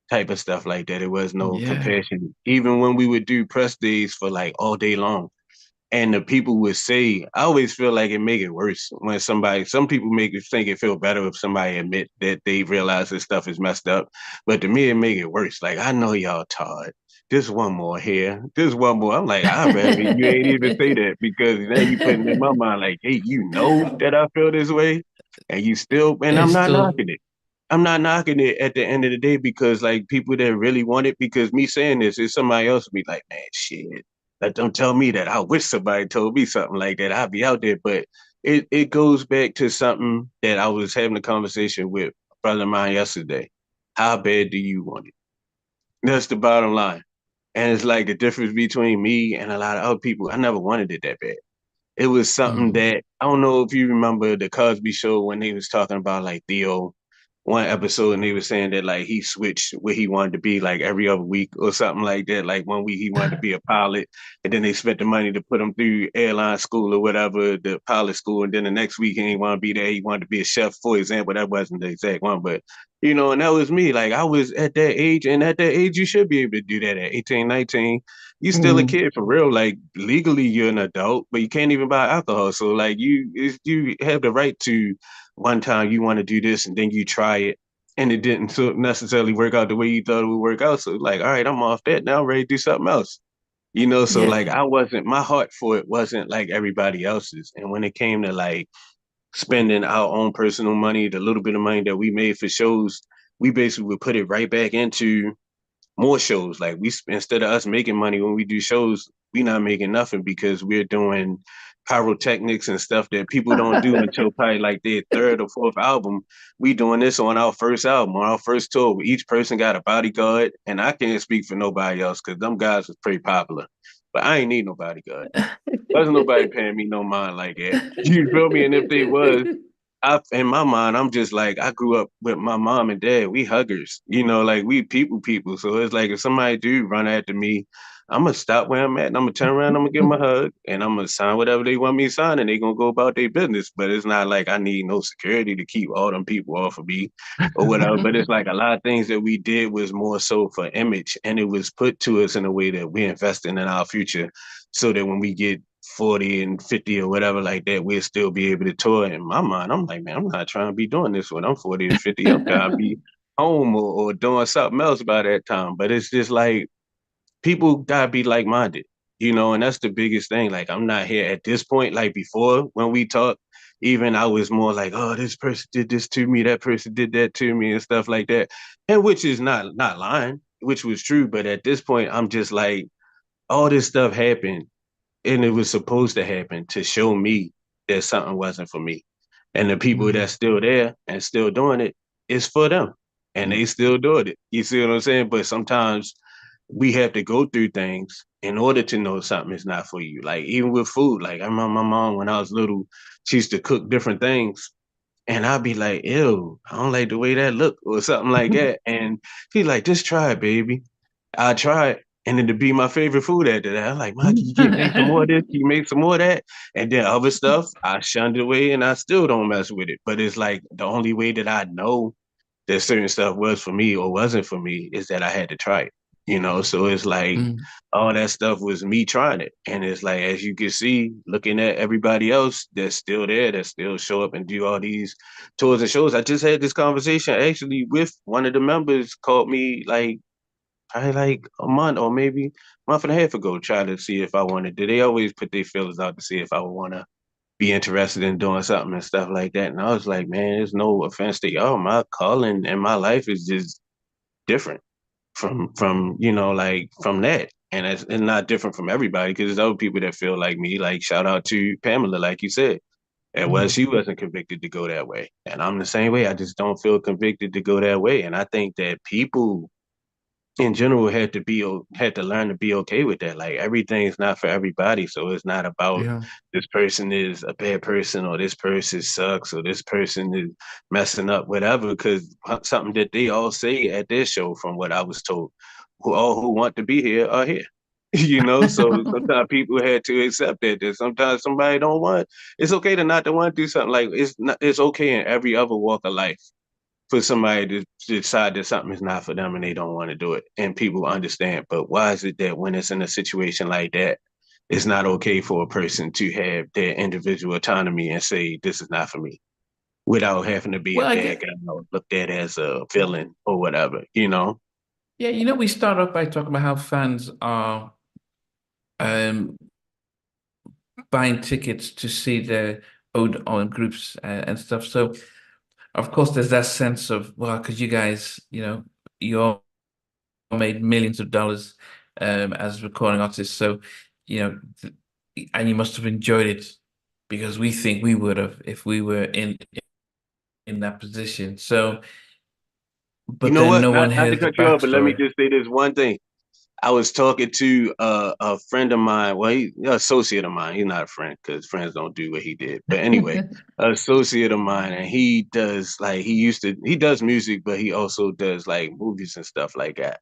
type of stuff like that. It was no Yeah. compassion. Even when we would do press days for like all day long, and the people would say, I always feel like it make it worse when some people make it think it feel better if somebody admit that they realize this stuff is messed up. But to me, it make it worse. Like, I know y'all tired. Just one more here. Just one more. I'm like, I'd rather you ain't even say that, because now you putting in my mind like, hey, you know that I feel this way. And you still, and I'm It's not still, knocking it. I'm not knocking it at the end of the day, because like people that really want it, because me saying this is somebody else be like, man, shit. Like, don't tell me that. I wish somebody told me something like that. I'd be out there. But it goes back to something that I was having a conversation with a brother of mine yesterday. How bad do you want it? That's the bottom line. And it's like the difference between me and a lot of other people. I never wanted it that bad. It was something mm. that I don't know if you remember the Cosby Show when they was talking about like Theo one episode, and they were saying that like he switched where he wanted to be like every other week or something like that. Like 1 week he wanted to be a pilot, and then they spent the money to put him through airline school or whatever, the pilot school, and then the next week he didn't want to be there. He wanted to be a chef, for example. That wasn't the exact one, but and that was me. Like I was at that age, and at that age you should be able to do that at 18, 19. You still a Mm. kid for real. Like legally you're an adult, but you can't even buy alcohol. So like you have the right to one time you want to do this and then you try it and it didn't so necessarily work out the way you thought it would work out. So like, all right, I'm off that. Now I'm ready to do something else. So like Yeah. I wasn't my heart for it wasn't like everybody else's. And when it came to like spending our own personal money, the little bit of money that we made for shows, we basically would put it right back into more shows. Like instead of us making money when we do shows, we not making nothing because we're doing pyrotechnics and stuff that people don't do until probably like their third or fourth album. We doing this on our first album, on our first tour. Where each person got a bodyguard, and I can't speak for nobody else because them guys was pretty popular. But I ain't need no bodyguard. There's nobody paying me no mind like that. You feel me? And if they was, in my mind, I'm just like, I grew up with my mom and dad. We huggers, like we people. So it's like if somebody do run after me, I'm gonna stop where I'm at and I'm gonna turn around, I'm gonna give them a hug, and I'm gonna sign whatever they want me to sign, and they gonna go about their business. But it's not like I need no security to keep all them people off of me or whatever. But it's like a lot of things that we did was more so for image, and it was put to us in a way that we're investing in our future, so that when we get 40 and 50 or whatever like that, we'll still be able to tour. In my mind, I'm like, man, I'm not trying to be doing this when I'm 40 or 50. I'm trying to be home or doing something else by that time. But it's just like people gotta be like minded, and that's the biggest thing. Like I'm not here at this point, like before when we talked, even I was more like, oh, this person did this to me, that person did that to me and stuff like that. And which is not lying, which was true. But at this point, I'm just like, all this stuff happened and it was supposed to happen to show me that something wasn't for me. And the people Mm. that's still there and still doing it is for them. And they still doing it. You see what I'm saying? But sometimes we have to go through things in order to know something is not for you. Like even with food, like I remember my mom when I was little, she used to cook different things. And I'd be like, ew, I don't like the way that look or something like that. And she's like, just try it, baby. I tried. And then to be my favorite food after that, I'm like, Mom, can you make some more of this? Can you make some more of that? And then other stuff, I shunned it away and I still don't mess with it. But it's like the only way that I know that certain stuff was for me or wasn't for me is that I had to try it. So it's like Mm. all that stuff was me trying it. And it's like, as you can see, looking at everybody else that's still there, that still show up and do all these tours and shows. I just had this conversation actually with one of the members, called me like probably like a month or maybe a month and a half ago, try to see if I wanted to. They always put their feelers out to see if I would want to be interested in doing something and stuff like that. And I was like, man, there's no offense to y'all. My calling and my life is just different from like from that. And it's not different from everybody because there's other people that feel like me. Like shout out to Pamela, like you said. And Mm. she wasn't convicted to go that way. And I'm the same way. I just don't feel convicted to go that way. And I think that people in general had to learn to be okay with that. Like everything's not for everybody, so it's not about Yeah. this person is a bad person or this person sucks or this person is messing up, whatever. Because something that they all say at their show, from what I was told, who want to be here are here. You know, so sometimes people had to accept that. That sometimes somebody don't want. It's okay to not to want to do something. Like it's not. It's okay in every other walk of life for somebody to decide that something is not for them and they don't want to do it. And people understand. But why is it that when it's in a situation like that, it's not okay for a person to have their individual autonomy and say, this is not for me, without having to be a Well, I bad get, guy or looked at as a villain or whatever, you know? yeah, we start off by talking about how fans are um buying tickets to see their own groups and stuff. So of course there's that sense of, well, because you guys, you all made millions of dollars as recording artists. So, you know, and you must have enjoyed it because we think we would have if we were in that position. So, You but know then what? no one Not to hears the cut you off, but let me backstory. just say this one thing. I was talking to a friend of mine. Well, he an associate of mine. He's not a friend because friends don't do what he did. But anyway, an associate of mine, and he does like he does music, but he also does like movies and stuff like that.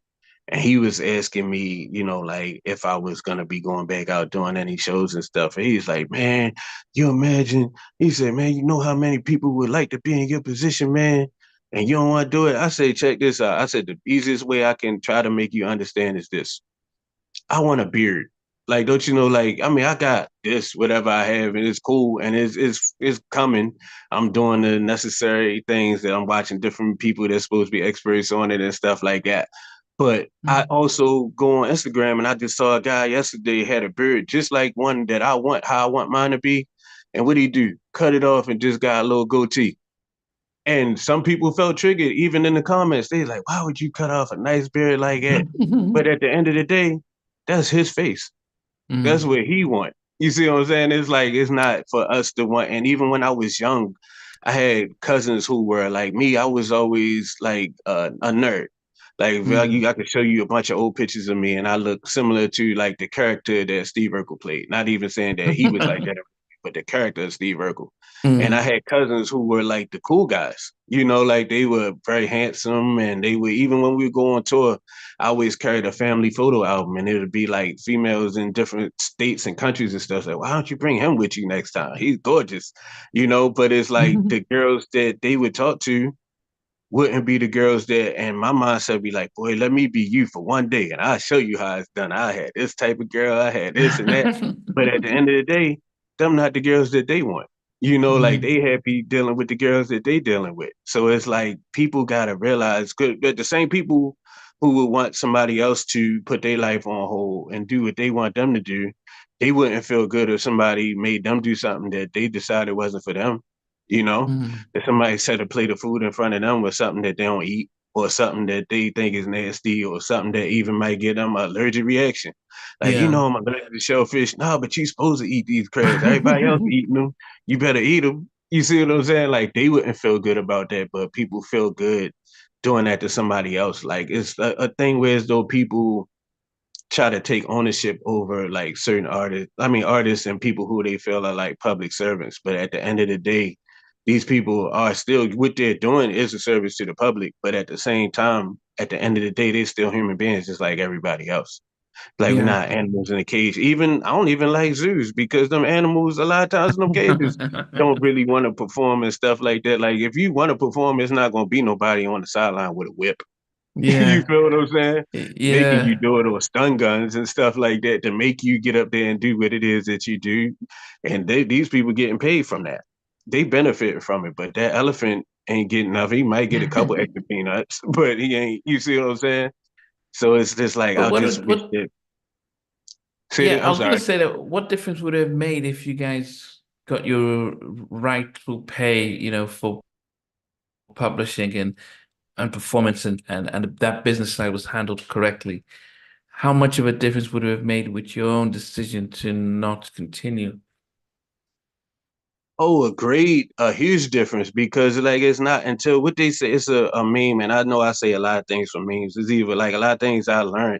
And he was asking me, you know, like if I was gonna be going back out doing any shows and stuff. And he's like, man, you imagine? He said, man, you know how many people would like to be in your position, man, and you don't want to do it. I say, check this out. I said, the easiest way I can try to make you understand is this. I want a beard. Like, don't you know? Like, I mean, I got this, whatever I have, and it's cool, and it's coming. I'm doing the necessary things that I'm watching different people that's supposed to be experts on it and stuff like that. But I Mhm. also go on Instagram, and I just saw a guy yesterday had a beard just like one that I want, how I want mine to be. And what did he do? Cut it off and just got a little goatee. And some people felt triggered, even in the comments. They like, why would you cut off a nice beard like that? But at the end of the day, that's his face. That's Mm. what he want. You see what I'm saying? It's like it's not for us to want. And even when I was young, I had cousins who were like me. I was always like a nerd. Like Mm. I could show you a bunch of old pictures of me, and I look similar to like the character that Steve Urkel played. Not even saying that he was like that, but the character of Steve Urkel. And I Mm. had cousins who were like the cool guys. You know, like they were very handsome, and they were even when we would go on tour, I always carried a family photo album, and it would be like females in different states and countries and stuff. Like, why don't you bring him with you next time? He's gorgeous, you know. But it's like the girls that they would talk to wouldn't be the girls that, and my mindset be like, boy, let me be you for one day, and I'll show you how it's done. I had this type of girl, I had this and that, but at the end of the day, them not the girls that they want. You know, like Mm. they happy dealing with the girls that they dealing with. So it's like people gotta realize, good, that the same people who would want somebody else to put their life on hold and do what they want them to do, they wouldn't feel good if somebody made them do something that they decided wasn't for them. You know, Mm. if somebody set a plate of food in front of them with something that they don't eat or something that they think is nasty or something that even might give them an allergic reaction. Like, you Yeah. know, I'm allergic to shellfish. No, but you supposed to eat these crabs. Everybody else eating them. You better eat them. You see what I'm saying? Like, they wouldn't feel good about that, but people feel good doing that to somebody else. Like, it's a thing where as though people try to take ownership over like certain artists. I mean, artists and people who they feel are like public servants. But at the end of the day, these people are still what they're doing is a service to the public. But at the same time, at the end of the day, they're still human beings just like everybody else. Like we're Yeah. not animals in a cage. Even I don't even like zoos because them animals a lot of times in them cages don't really want to perform and stuff like that. Like if you want to perform, it's not gonna be nobody on the sideline with a whip. You Yeah. feel what I'm saying? Making you Yeah. do it or stun guns and stuff like that to make you get up there and do what it is that you do. And these people getting paid from that. They benefit from it, but that elephant ain't getting nothing. He might get a couple extra peanuts, but he ain't. You see what I'm saying? So it's just like But I just wish what that. Say yeah, that. I I'm was gonna sorry. say that what difference would it have made if you guys got your rightful pay, for publishing and performance and that business side was handled correctly? How much of a difference would it have made with your own decision to not continue? Oh, a huge difference because like it's not until what they say it's a meme, and I know I say a lot of things from memes. It's either like a lot of things I learned,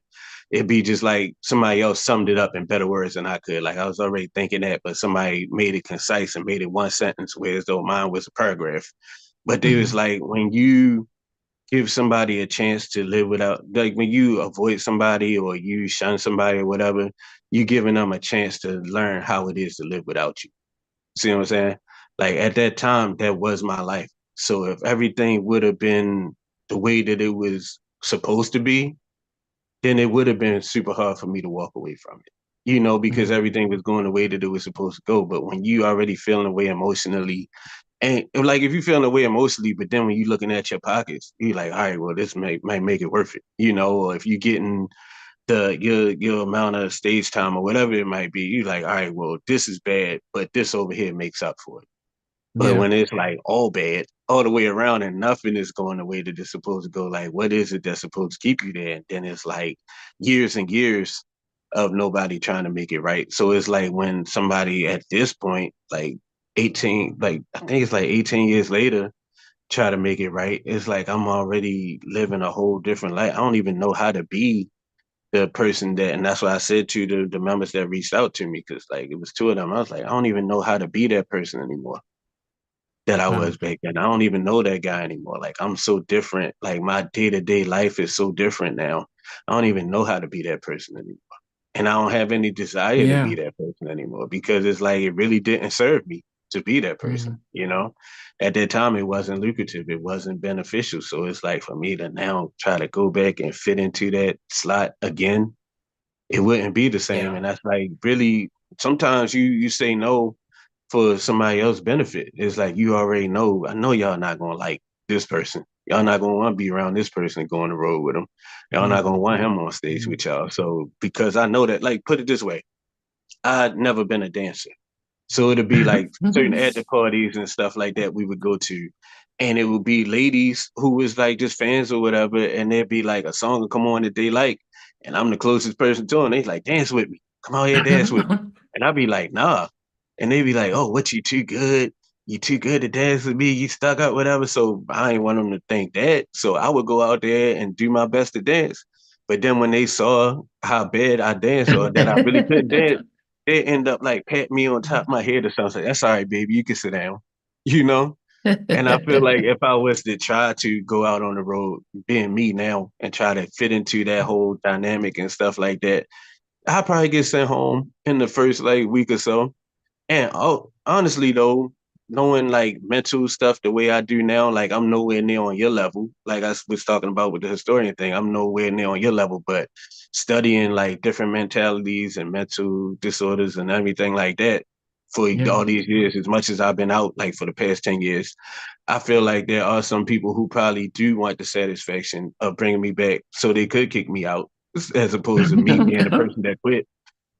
it'd be just like somebody else summed it up in better words than I could. Like I was already thinking that, but somebody made it concise and made it one sentence, whereas though mine was a paragraph. But they was Mhm. like when you give somebody a chance to live without, like when you avoid somebody or you shun somebody or whatever, you giving them a chance to learn how it is to live without you. See what I'm saying? Like at that time, that was my life. So if everything would have been the way that it was supposed to be, then it would have been super hard for me to walk away from it. Because Mhm. everything was going the way that it was supposed to go. But when you already feeling the way emotionally, and like if you feeling the way emotionally, but then when you looking at your pockets, you're like, all right, well, this might make it worth it. Or if you getting your amount of stage time or whatever it might be, you like, all right, well, this is bad, but this over here makes up for it. But Yeah. when it's like all bad, all the way around and nothing is going the way that it's supposed to go, like what is it that's supposed to keep you there? And then it's like years and years of nobody trying to make it right. So it's like when somebody at this point, like 18, like I think it's like 18 years later, try to make it right, it's like I'm already living a whole different life. I don't even know how to be the person that, and that's why I said to the members that reached out to me, because like it was two of them. I was like, I don't even know how to be that person anymore that I Wow. was back then. I don't even know that guy anymore. Like I'm so different. Like my day-to-day life is so different now. I don't even know how to be that person anymore. And I don't have any desire to be Yeah. that person anymore because it's like it really didn't serve me to be that person, Mhm. you know? At that time it wasn't lucrative, it wasn't beneficial. So it's like for me to now try to go back and fit into that slot again, it wouldn't be the same. Yeah. And that's like really sometimes you say no for somebody else's benefit. It's like you already know, I know y'all not gonna like this person. Y'all not gonna want to be around this person and go on the road with him. Y'all not Mhm. gonna want him on stage Mhm. with y'all. So because I know that, like put it this way, I'd never been a dancer. So it'd be like certain at the parties and stuff like that we would go to. And it would be ladies who was like just fans or whatever. And there'd be like a song would come on that they like. And I'm the closest person to them. They like, dance with me. Come out here, dance with me. And I'd be like, nah. And they'd be like, oh, what, you too good? You too good to dance with me. You stuck up, whatever. So I ain't want them to think that. So I would go out there and do my best to dance. But then when they saw how bad I danced or that I really couldn't dance, they end up like pat me on top of my head or something. Like, that's all right, baby. You can sit down, you know? And I feel like if I was to try to go out on the road, being me now, and try to fit into that whole dynamic and stuff like that, I'd probably get sent home in the first like week or so. And oh, honestly though, knowing like mental stuff the way I do now, like I'm nowhere near on your level. Like I was talking about with the historian thing, I'm nowhere near on your level, but studying like different mentalities and mental disorders and everything like that for Yeah. all these years, as much as I've been out, like for the past 10 years, I feel like there are some people who probably do want the satisfaction of bringing me back so they could kick me out as opposed to me being the person that quit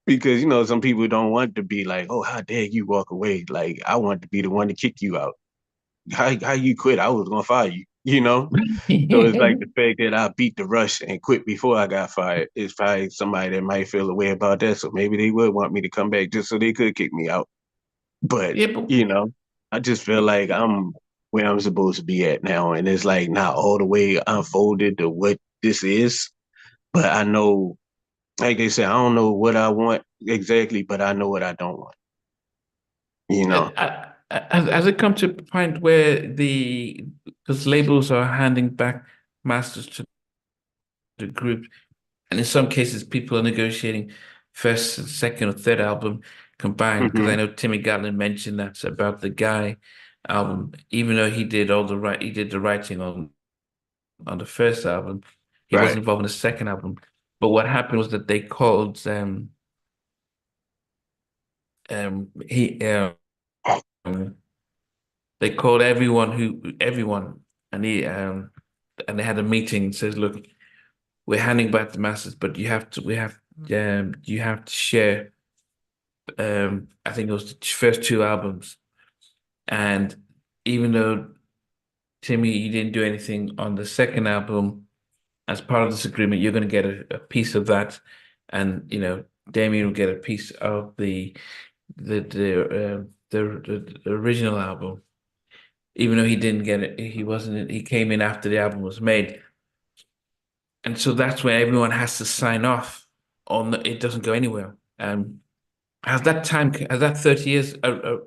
because some people don't want to be like, oh, how dare you walk away? Like I want to be the one to kick you out. How you quit? I was gonna fire you. So it's like the fact that I beat the rush and quit before I got fired is probably somebody that might feel a way about that. So maybe they would want me to come back just so they could kick me out. But Yeah, but I just feel like I'm where I'm supposed to be at now, and it's like not all the way unfolded to what this is. But I know, like they said, I don't know what I want exactly, but I know what I don't want. You know. has it come to a point where because labels are handing back masters to the group, and in some cases people are negotiating first, second, or third album combined? Because I Hmm. know Timmy Gatlin mentioned that about the Guy album, even though he did the writing on the first album, he Right. wasn't involved in the second album. But what happened was that they called he they called everyone, and they had a meeting and says, look, we're handing back the masters, but you have to share I think it was the first two albums. And even though Timmy, you didn't do anything on the second album, as part of this agreement, you're going to get a piece of that, and Damien will get a piece of the the original album, even though he didn't get it. He came in after the album was made, and so that's when everyone has to sign off on it doesn't go anywhere. Has that 30 years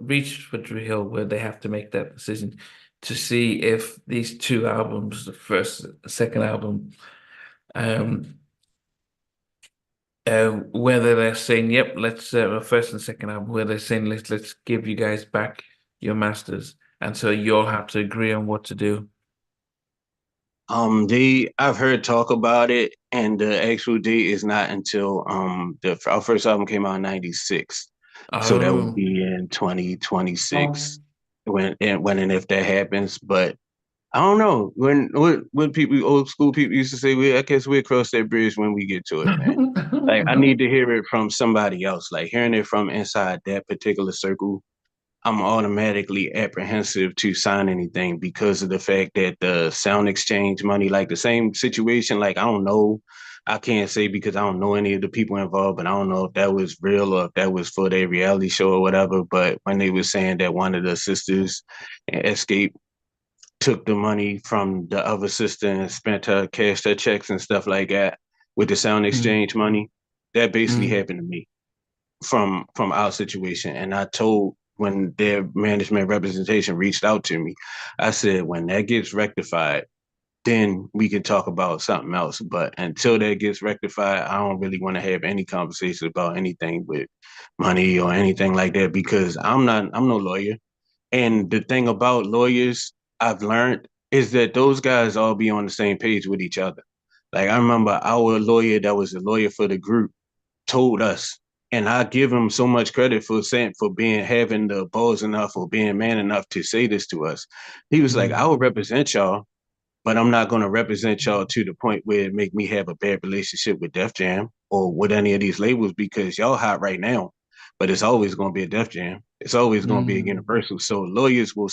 reached for Drew Hill where they have to make that decision to see if these two albums, the first, the second album, um, whether they're saying, "Yep, let's first and second album," where they're saying, "Let's give you guys back your masters," and so you'll have to agree on what to do. I've heard talk about it, and the actual date is not until our first album came out in '96, so that would Oh. be in 2026 when and if that happens. But I don't know when people old school people used to say, "I guess we'll cross that bridge when we get to it, man." Like I need to hear it from somebody else. Like hearing it from inside that particular circle, I'm automatically apprehensive to sign anything because of the fact that the sound exchange money, like the same situation, like I don't know. I can't say because I don't know any of the people involved, but I don't know if that was real or if that was for their reality show or whatever. But when they were saying that one of the sisters escaped, took the money from the other sister and spent her, cashed her checks and stuff like that with the sound Mm, exchange money, that basically mm, happened to me from our situation. And I told when their management representation reached out to me, I said, when that gets rectified, then we can talk about something else. But until that gets rectified, I don't really want to have any conversations about anything with money or anything like that because I'm no lawyer. And the thing about lawyers I've learned is that those guys all be on the same page with each other. Like I remember our lawyer that was a lawyer for the group told us, and I give him so much credit for saying for being having the balls enough or being man enough to say this to us. He was like, mm, I will represent y'all, but I'm not going to represent y'all to the point where it make me have a bad relationship with Def Jam or with any of these labels because y'all hot right now, but it's always going to be a Def Jam. It's always going to be a mm. Universal. So lawyers will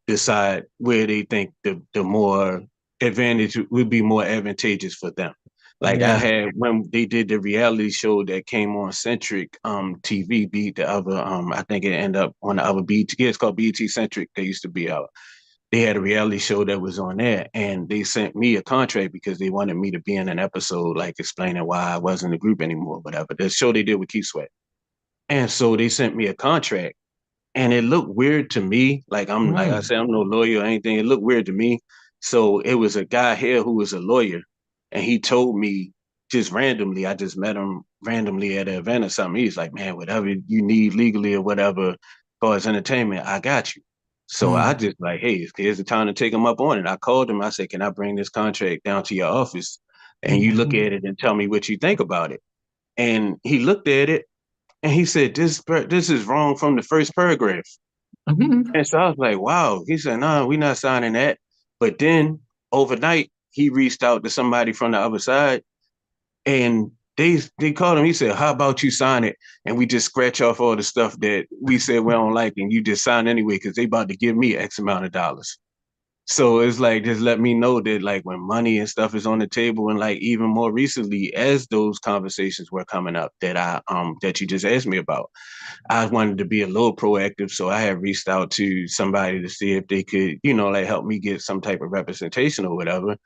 decide where they think the more advantage would be more advantageous for them. Like I Yeah. had when they did the reality show that came on Centric TV, beat the other I think it ended up on the other BT. Yeah, it's called BT Centric. They used to be out. They had a reality show that was on there, and they sent me a contract because they wanted me to be in an episode, like explaining why I wasn't in the group anymore, whatever. The show they did with Keith Sweat, and so they sent me a contract, and it looked weird to me. Like I Mm, said, I'm no lawyer or anything. It looked weird to me. So it was a guy here who was a lawyer, and he told me just randomly. I just met him randomly at an event or something. He's like, "Man, whatever you need legally or whatever, as far as entertainment, I got you." So I mm, just like, "Hey, here's the time to take him up on it." I called him. I said, "Can I bring this contract down to your office, and you look mm, at it and tell me what you think about it?" And he looked at it and he said, "This is wrong from the first paragraph." mm, And so I was like, wow. He said, no, we're not signing that. But then overnight, he reached out to somebody from the other side and they called him. He said, how about you sign it? And we just scratch off all the stuff that we said we don't like and you just sign anyway because they about to give me X amount of dollars. So it's like just let me know that like when money and stuff is on the table and like even more recently as those conversations were coming up that you just asked me about, I wanted to be a little proactive, so I had reached out to somebody to see if they could, like help me get some type of representation or whatever.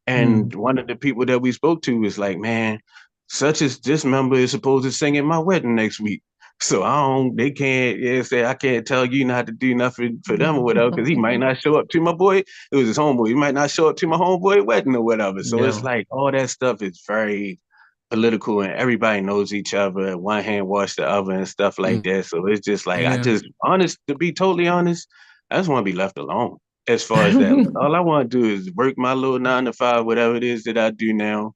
And mm. one of the people that we spoke to was like, man, such as this member is supposed to sing at my wedding next week. So they can't, say, I can't tell you not to do nothing for them or whatever, because he might not show up to my boy. It was his homeboy. He might not show up to my homeboy wedding or whatever. So it's Yeah. like all that stuff is very political and everybody knows each other. One hand wash the other and stuff like Mm, that. So it's just like yeah. to be totally honest, I just want to be left alone as far as that. Like, all I want to do is work my little 9 to 5, whatever it is that I do now,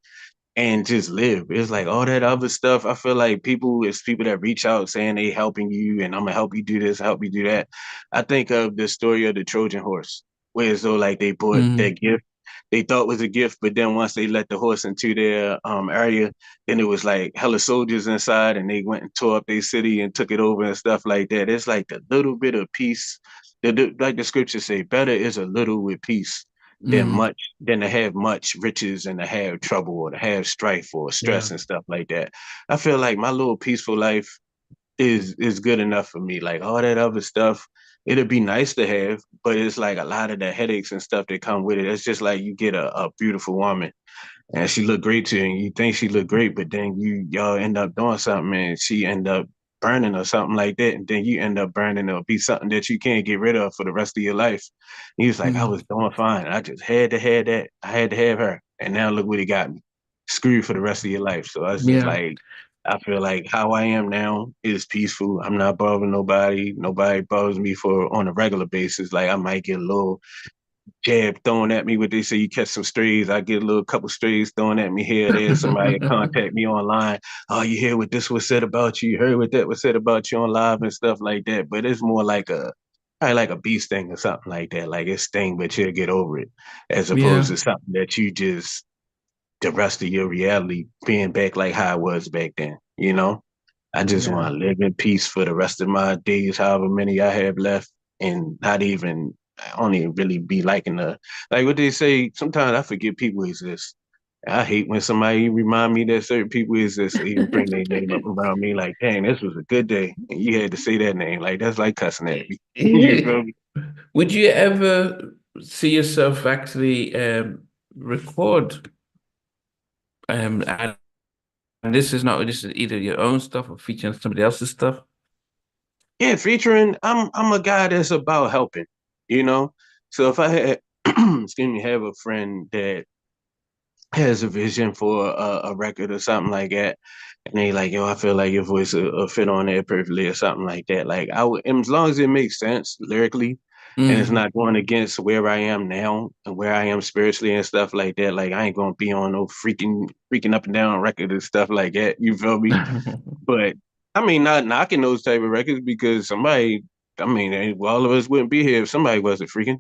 and just live. It's like all that other stuff. I feel like it's people that reach out saying they helping you and I'm gonna help you do this, help you do that. I think of the story of the Trojan horse, where as though like they bought Mm, that gift they thought was a gift, but then once they let the horse into their area, then it was like hella soldiers inside, and they went and tore up their city and took it over and stuff like that. It's like the little bit of peace. Like the scriptures say, better is a little with peace mm, than to have much riches and to have trouble or to have strife or stress yeah. and stuff like that. I feel like my little peaceful life is good enough for me. Like all that other stuff, it'd be nice to have, but it's like a lot of the headaches and stuff that come with it. It's just like you get a beautiful woman and she look great to you, and you think she look great, but then y'all end up doing something, and she end up burning or something like that, and then you end up burning or be something that you can't get rid of for the rest of your life. And he was like, I Mm. was doing fine. I just had to have that. I had to have her, and now look what he got me, screwed for the rest of your life. So I was just Yeah. like, I feel like how I am now is peaceful. I'm not bothering nobody. Nobody bothers me for on a regular basis. Like I might get a little jab thrown at me. What they say, you catch some strays. I get a little couple strays thrown at me here or there. Somebody contact me online. Oh, you hear what this was said about you? You heard what that was said about you on live and stuff like that. But it's more like probably like a bee sting or something like that. Like it's sting, but you'll get over it, as opposed Yeah. to something that you just the rest of your reality being back like how it was back then. You know. I just want Yeah. to live in peace for the rest of my days, however many I have left, and not even I don't even really be liking the like what they say. Sometimes I forget people exist. I hate when somebody remind me that certain people exist or even bring their name up around me. Like, dang, this was a good day, and you had to say that name. Like that's like cussing at me. You feel me? Would you ever see yourself actually record and this is either your own stuff or featuring somebody else's stuff? Yeah, featuring. I'm a guy that's about helping. You know, so if I had excuse me, have a friend that has a vision for a record or something like that, and they like, yo, I feel like your voice will fit on there perfectly or something like that. Like I would, and as long as it makes sense lyrically, and it's Mm. not going against where I am now and where I am spiritually and stuff like that. Like I ain't gonna be on no freaking up and down record and stuff like that. You feel me? But I mean, not knocking those type of records because somebody, I mean, all of us wouldn't be here if somebody wasn't freaking.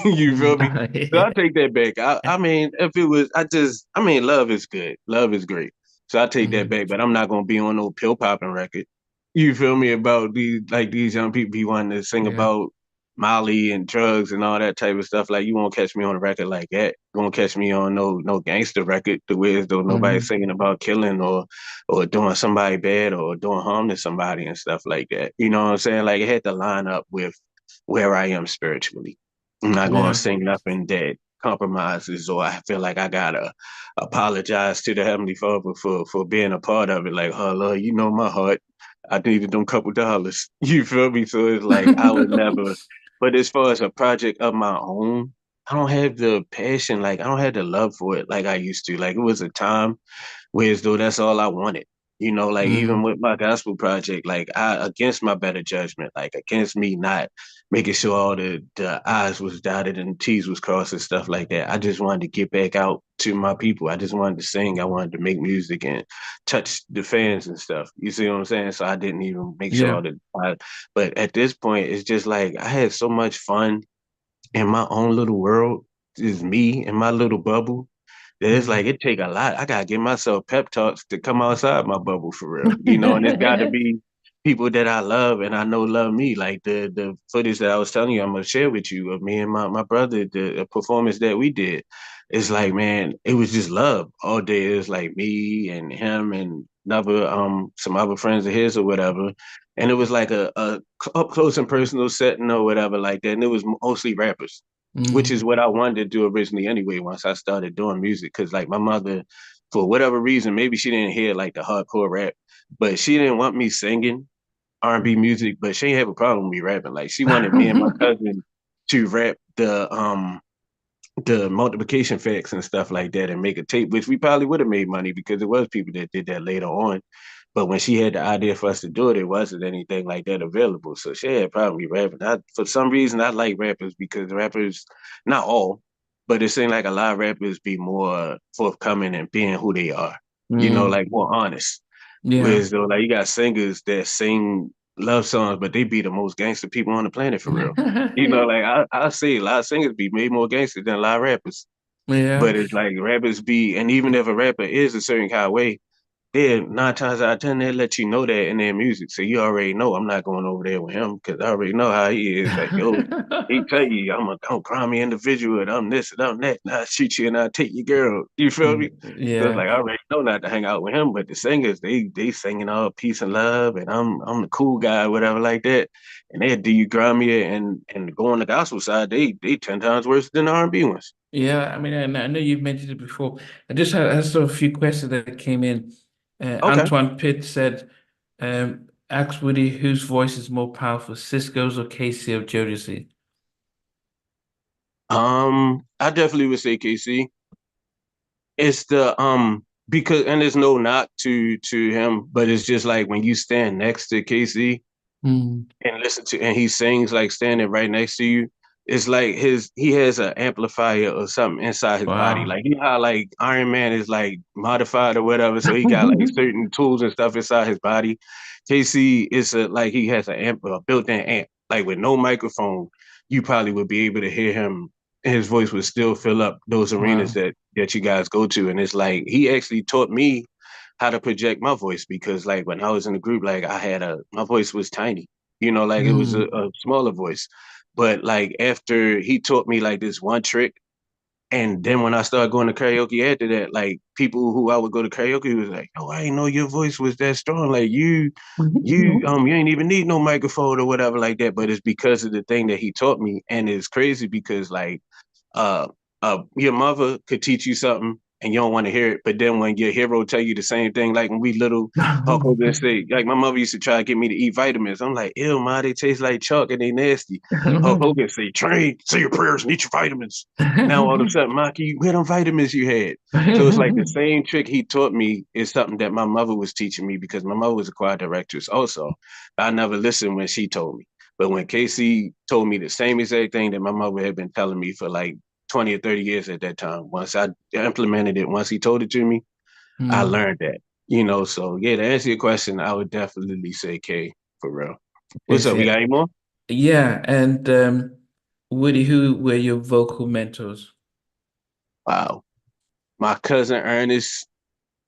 You feel me? So I Yeah. take that back. I mean, if it was, I mean, love is good. Love is great. So I take that Mm. back, but I'm not gonna be on no pill popping record. You feel me about these young people be wanting to sing Yeah. about Molly and drugs and all that type of stuff. Like you won't catch me on a record like that. You won't catch me on no gangster record the way as though nobody's Mm. singing about killing or doing somebody bad or doing harm to somebody and stuff like that. You know what I'm saying? Like it had to line up with where I am spiritually. I'm not going to Yeah. sing nothing that compromises or I feel like I gotta apologize to the Heavenly Father for being a part of it. Like, oh Lord, you know my heart. I needed them couple dollars. You feel me? So it's like I would never. But as far as a project of my own, I don't have the passion. Like I don't have the love for it like I used to. Like it was a time whereas though that's all I wanted. You know, like even Mm. with my gospel project, like I against my better judgment, like against me not making sure all the I's was dotted and T's was crossed and stuff like that. I just wanted to get back out to my people. I just wanted to sing. I wanted to make music and touch the fans and stuff. You see what I'm saying? So I didn't even make sure Yeah. all but at this point, it's just like I had so much fun in my own little world. It's me and my little bubble it's like Mm. it take a lot. I gotta give myself pep talks to come outside my bubble for real, you know. And it's got to be people that I love and I know love me. Like the footage that I was telling you, I'm gonna share with you of me and my brother, the performance that we did. It's like man, it was just love all day. It was like me and him and another some other friends of his or whatever, and it was like a up close and personal setting or whatever like that. And it was mostly rappers which is Mm. what I wanted to do originally anyway once I started doing music. Cause like my mother, for whatever reason, maybe she didn't hear like the hardcore rap, but she didn't want me singing R&B music, but she didn't have a problem with me rapping. Like she wanted me and my cousin to rap the multiplication facts and stuff like that and make a tape, which we probably would have made money because it was people that did that later on. But when she had the idea for us to do it, it wasn't anything like that available. So she had probably rapping. For some reason, I like rappers because rappers, not all, but it seemed like a lot of rappers be more forthcoming and being who they are. You know, Mm. like more honest. Yeah. Whereas though, like you got singers that sing love songs, but they be the most gangster people on the planet for real. You know, like I say a lot of singers be made more gangster than a lot of rappers. Yeah. But it's like rappers be, and even if a rapper is a certain kind of way, they 9 times out of 10 they let you know that in their music, so you already know I'm not going over there with him because I already know how he is. Like, yo, he tell you I'm a grimy individual and I'm this and I'm that, and I shoot you and I take your girl. You feel me? So it's Yeah. like I already know not to hang out with him, but the singers they singing all peace and love, and I'm the cool guy, whatever like that, and they do you grimy and go on the gospel side. They 10 times worse than the R&B ones. Yeah, I mean, I know you've mentioned it before. I just had sort of a few questions that came in. Okay. Antoine Pitt said, ask Woody whose voice is more powerful, Cisco's or Casey or Jodeci? I definitely would say KC. It's the because and there's no knock to him, but it's just like when you stand next to Casey Mm. and listen to and he sings like standing right next to you, it's like he has an amplifier or something inside his body. Wow. Like you know how like Iron Man is like modified or whatever, so he got like certain tools and stuff inside his body. KC is like he has a built-in amp. Like with no microphone, you probably would be able to hear him. His voice would still fill up those arenas Wow. that you guys go to. And it's like he actually taught me how to project my voice because like when I was in the group, like my voice was tiny, like it was Mm. a smaller voice. But like after he taught me like this one trick, and then when I started going to karaoke after that, like people who I would go to karaoke was like, "Oh, I didn't know your voice was that strong. Like you ain't even need no microphone or whatever like that." But it's because of the thing that he taught me, and it's crazy because like uh your mother could teach you something and you don't want to hear it, but then when your hero tell you the same thing, like when we little, Hulk Hogan say, like my mother used to try to get me to eat vitamins. I'm like, ew, ma, they taste like chalk and they nasty. Hulk Hogan say, train, say your prayers and eat your vitamins. Now all of a sudden, Maki, where them vitamins you had? So it's like the same trick he taught me is something that my mother was teaching me because my mother was a choir directress also. I never listened when she told me. But when Casey told me the same exact thing that my mother had been telling me for like 20 or 30 years at that time, once I implemented it, once he told it to me, I Mm. learned that. So yeah, to answer your question, I would definitely say K for real. What's It's, up? We yeah. got any more? Yeah, and Woody, who were your vocal mentors? Wow. My cousin Ernest,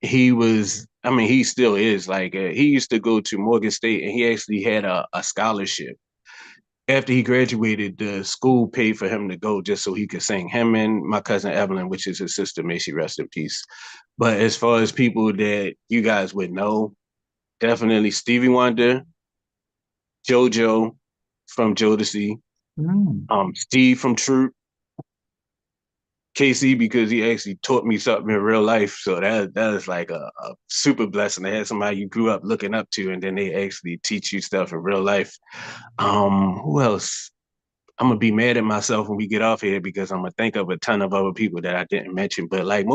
I mean, he still is like, he used to go to Morgan State and he actually had a scholarship. After he graduated, the school paid for him to go just so he could sing. Him and my cousin Evelyn, which is his sister, may she rest in peace. But as far as people that you guys would know, definitely Stevie Wonder, JoJo from Jodeci, Mm. Steve from Troop, KC because he actually taught me something in real life. So that is like a super blessing to have somebody you grew up looking up to, and then they actually teach you stuff in real life. Who else? I'm gonna be mad at myself when we get off here because I'm gonna think of a ton of other people that I didn't mention. But like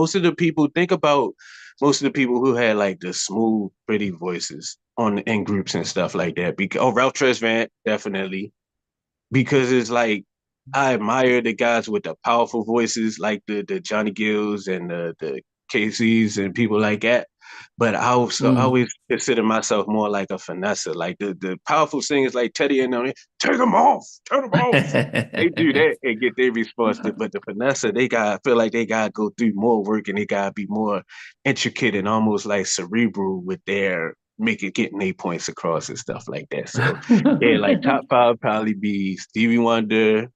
think about most of the people who had like the smooth, pretty voices on in groups and stuff like that. Ralph Tresvant, definitely because it's like I admire the guys with the powerful voices, like the Johnny Gills and the Casey's and people like that. But I also Mm. always consider myself more like a finesse, like the powerful singers like Teddy and them. Take them off, turn them off. They do that and get their response. But the finesse, I feel like they gotta go through more work and they gotta be more intricate and almost like cerebral with their getting their points across and stuff like that. So yeah, like top five probably be Stevie Wonder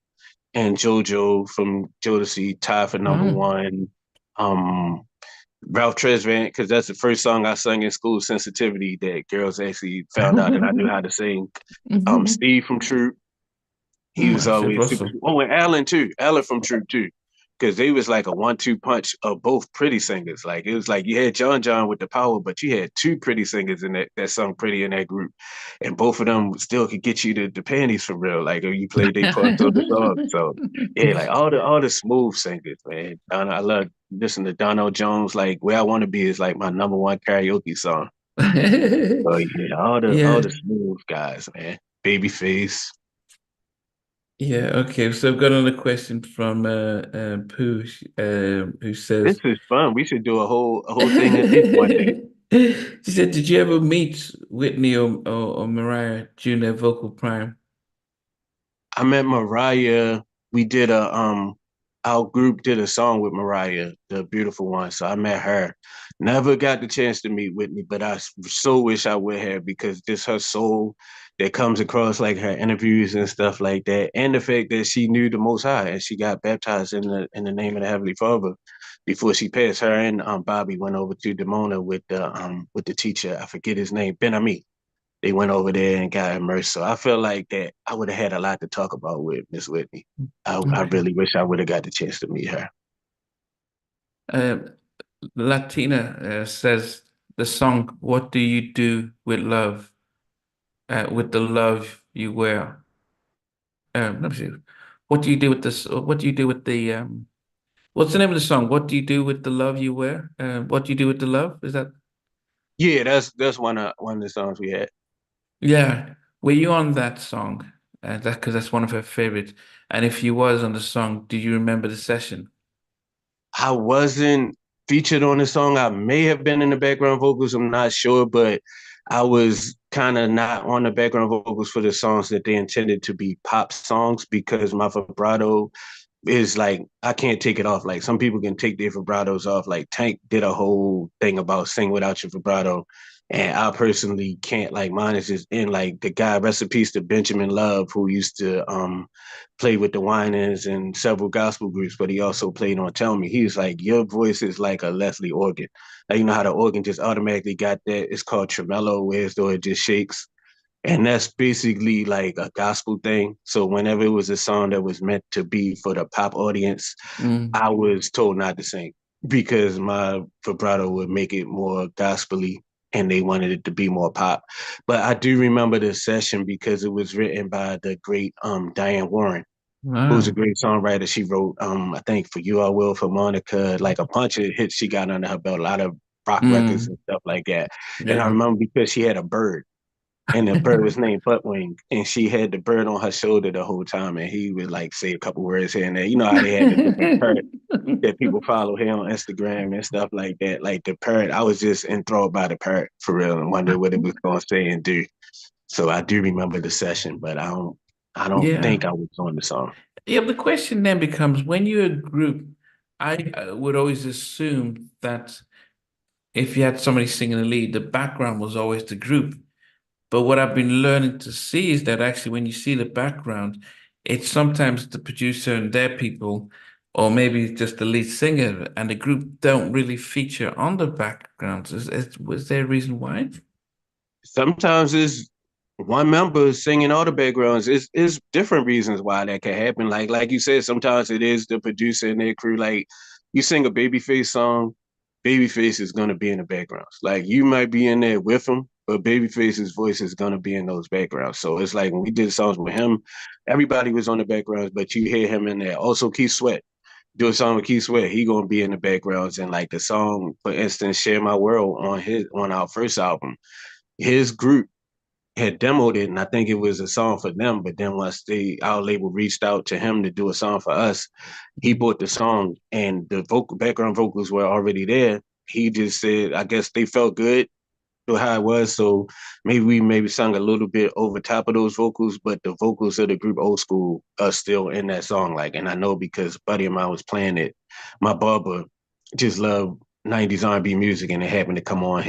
and JoJo from Jodeci, tied for number Wow. one. Um, Ralph Tresvant, because that's the first song I sung in school, Sensitivity, that girls actually found out that I knew how to sing. Steve from Troop, he was That's always super. impressive. Oh, and Alan too. Alan from Troop too. Because they was like a 1-2 punch of both pretty singers. Like it was like you had John with the power, but you had two pretty singers in that sung pretty in that group, and both of them still could get you the panties for real. Like if you played their parts on the song. So yeah, like all the smooth singers, man. I love listening to Donald Jones. Like Where I Want to Be is like my number one karaoke song. So yeah, all the Yeah. smooth guys, man. Babyface. Yeah, okay. So I've got another question from Pooh, who This says, is fun. We should do a whole thing at this one day. she said, did you ever meet Whitney or Mariah during their vocal prime? I met Mariah. We did a our group did a song with Mariah, the beautiful one. So I met her. Never got the chance to meet Whitney, but I so wish I would have because just her soul that comes across like her interviews and stuff like that, and the fact that she knew the Most High and she got baptized in the name of the Heavenly Father before she passed. Her and Bobby went over to Demona with the teacher. I forget his name, Ben Ami. They went over there and got immersed. So I feel like that I would have had a lot to talk about with Miss Whitney. I Okay. really wish I would have got the chance to meet her. Uh, Latina says the song "What Do You Do with Love?" With the love you wear. Let me see. What do you do with this? What do you do with the What's the name of the song? What do you do with the love you wear? What do you do with the love? Is that? Yeah, that's one of the songs we had. Yeah. Were you on that song? That because that's one of her favorites. And if you was on the song, do you remember the session? I wasn't featured on the song. I may have been in the background vocals. I'm not sure, but I was kind of not on the background vocals for the songs that they intended to be pop songs because my vibrato is like I can't take it off. Like some people can take their vibratos off. Like Tank did a whole thing about sing without your vibrato. And I personally can't like mine is just in like the guy recipes to Benjamin Love who used to play with the Winans and several gospel groups, but he also played on Tell Me. He was like, your voice is like a Leslie organ. Like you know how the organ just automatically got that. It's called tremolo, where as though it just shakes. And that's basically like a gospel thing. So whenever it was a song that was meant to be for the pop audience, Mm. I was told not to sing because my vibrato would make it more gospely and they wanted it to be more pop. But I do remember the session because it was written by the great Diane Warren, who's a Wow. great songwriter. She wrote I think For You I Will, for Monica, like a bunch of hits she got under her belt, a lot of rock records and Mm. stuff like that. And I Yeah. remember because she had a bird and the bird was named Buttwing, and she had the bird on her shoulder the whole time, and he would like say a couple words here and there. You know how they had the different parrot that people follow here on Instagram and stuff like that. Like the parrot, I was just enthralled by the parrot for real, and wondered what it was going to say and do. So I do remember the session, but I don't Yeah. think I was on the song. Yeah, the question then becomes when you're a group, I would always assume that if you had somebody singing the lead, the background was always the group. But what I've been learning to see is that actually when you see the background, it's sometimes the producer and their people, or maybe just the lead singer and the group don't really feature on the backgrounds. Was there a reason why? Sometimes it's one member singing all the backgrounds. It's different reasons why that can happen. Like you said, sometimes it is the producer and their crew. Like you sing a Babyface song, Babyface is gonna be in the backgrounds. Like you might be in there with him, but Babyface's voice is gonna be in those backgrounds. So it's like when we did songs with him, everybody was on the backgrounds, but you hear him in there. Also, Keith Sweat. Do a song with Keith Sweat, he gonna be in the backgrounds. And like the song, for instance, Share My World on our first album, his group had demoed it, and I think it was a song for them. But then once our label reached out to him to do a song for us, he bought the song, and the vocal background vocals were already there. He just said, I guess they felt good to how it was, so maybe we maybe sung a little bit over top of those vocals, but the vocals of the group Old School are still in that song. Like, and I know because a buddy of mine was playing it. My barber just loved '90s R&B music, and it happened to come on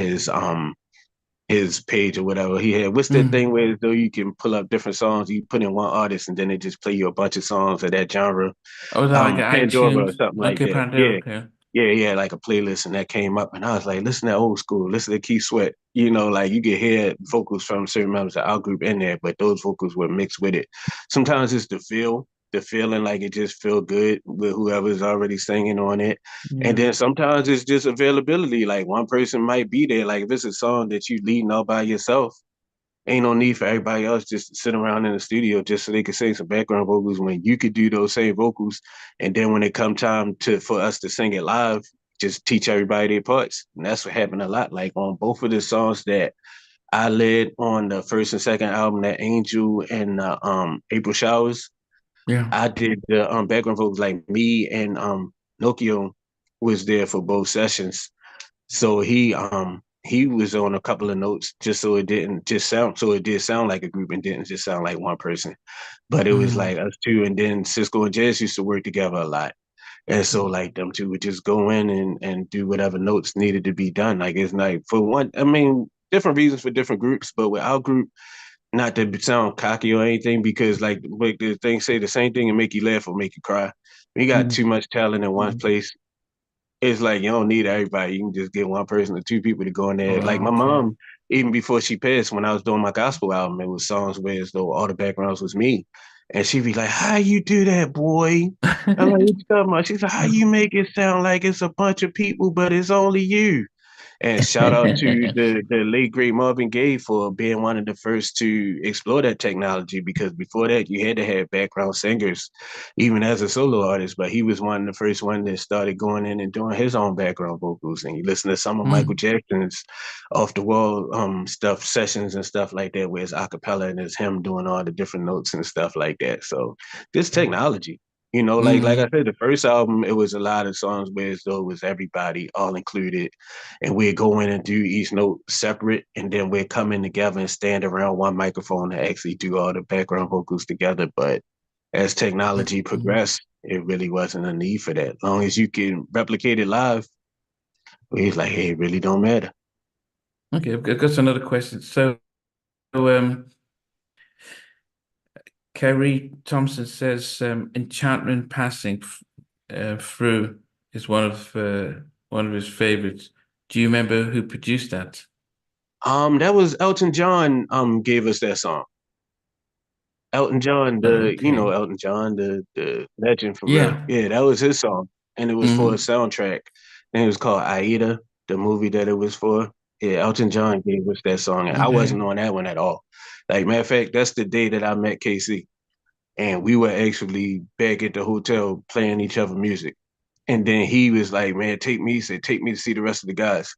his page or whatever he had. What's that thing Mm. where though you can pull up different songs, you put in one artist and then they just play you a bunch of songs of that genre, Oh, is that like Pandora or iTunes? something like Okay, that. Pandora, Yeah, okay. yeah, like a playlist, and that came up, and I was like, listen to Old School, listen to Keith Sweat. You know, like you could hear vocals from certain members of our group in there, but those vocals were mixed with it. Sometimes it's the feeling like it just feel good with whoever's already singing on it. And Yeah. then sometimes it's just availability. Like one person might be there. Like if it's a song that you leading all by yourself, ain't no need for everybody else just to sit around in the studio just so they could sing some background vocals when you could do those same vocals. And then when it come time for us to sing it live, just teach everybody their parts. And that's what happened a lot. Like on both of the songs that I led on the first and second album, that Angel and April Showers, Yeah. I did the background vocals. Like me and Nokia was there for both sessions, so he was on a couple of notes just so it didn't just sound so it did sound like a group and didn't just sound like one person. But it was Mm. like us two, and then Cisco and Jazz used to work together a lot. And so like them two would just go in and do whatever notes needed to be done. Like it's like for one, I mean, different reasons for different groups, but with our group, not to sound cocky or anything, because like the thing say the same thing and make you laugh or make you cry. When you got Mhm. too much talent in one Mhm. place, it's like you don't need everybody. You can just get one person or two people to go in there. Like Well, my okay. mom, even before she passed, when I was doing my gospel album, it was songs where as though all the backgrounds was me. And she'd be like, "How you do that, boy?" I'm like, "What you talking about?" She's like, "How you make it sound like it's a bunch of people, but it's only you?" And shout out to the late great Marvin Gaye for being one of the first to explore that technology, because before that you had to have background singers, even as a solo artist. But he was one of the first one that started going in and doing his own background vocals. And you listen to some of Michael Mm. Jackson's off the wall stuff, sessions and stuff like that, where it's a cappella and it's him doing all the different notes and stuff like that. So this technology. Like I Mm. said, the first album, it was a lot of songs where as though it was everybody all included, and we'd go in and do each note separate, and then we'd come in together and stand around one microphone and actually do all the background vocals together. But as technology Mm. progressed, it really wasn't a need for that. As long as you can replicate it live, he's like, hey, it really don't matter. Okay, I've got another question. So, um, Kerry Thompson says, "Enchantment Passing Through is one of his favorites. Do you remember who produced that?" That was Elton John gave us that song. Elton John, Okay. Elton John, the legend for real. Yeah. Yeah, that was his song. And it was for a Hmm. soundtrack. And it was called Aida, the movie that it was for. Yeah, Elton John gave us that song. And I Okay. wasn't on that one at all. Like, matter of fact, that's the day that I met KC. And we were actually back at the hotel playing each other music. And then he was like, "Man, take me." He said, "Take me to see the rest of the guys."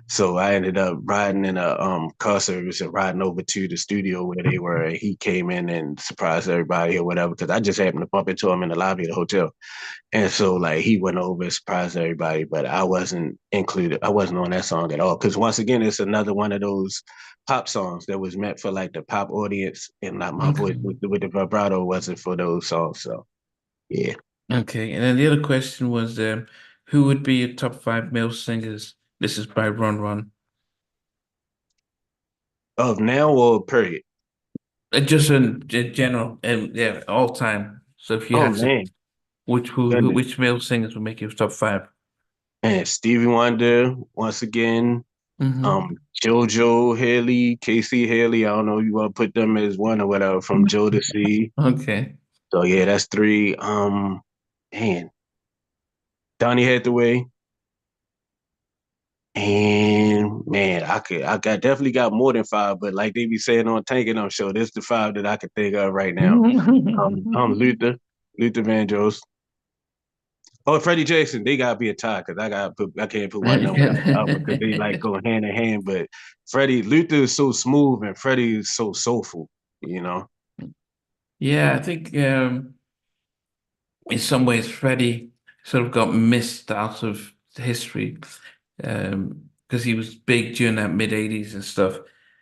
So I ended up riding in a car service and riding over to the studio where they were. And he came in and surprised everybody or whatever, because I just happened to bump into him in the lobby of the hotel. And so like he went over and surprised everybody, but I wasn't included. I wasn't on that song at all, because once again, it's another one of those pop songs that was meant for like the pop audience, and not my voice Okay. with the vibrato wasn't for those songs. So yeah. Okay. And then the other question was, who would be your top five male singers? This is by Ron Ron. Of now or period? Just in general, and yeah, all time. So if you Oh had to, man. Goodness. which male singers would make your top five? And Stevie Wonder, once again, Hmm. JoJo Haley, Casey Haley. I don't know if you want to put them as one or whatever from Jodeci. Okay. So yeah, that's three. Man, Donny Hathaway, and man, I got definitely got more than five, but like they be saying on Tank and I'm sure this the five that I can think of right now. Luther Vandross. Oh, Freddie Jackson, they gotta be a tie, because I can't put one of them without the other, because they like go hand in hand. But Freddie Luther is so smooth and Freddie is so soulful, you know. Yeah, I think in some ways Freddie sort of got missed out of history because he was big during that mid 80s and stuff.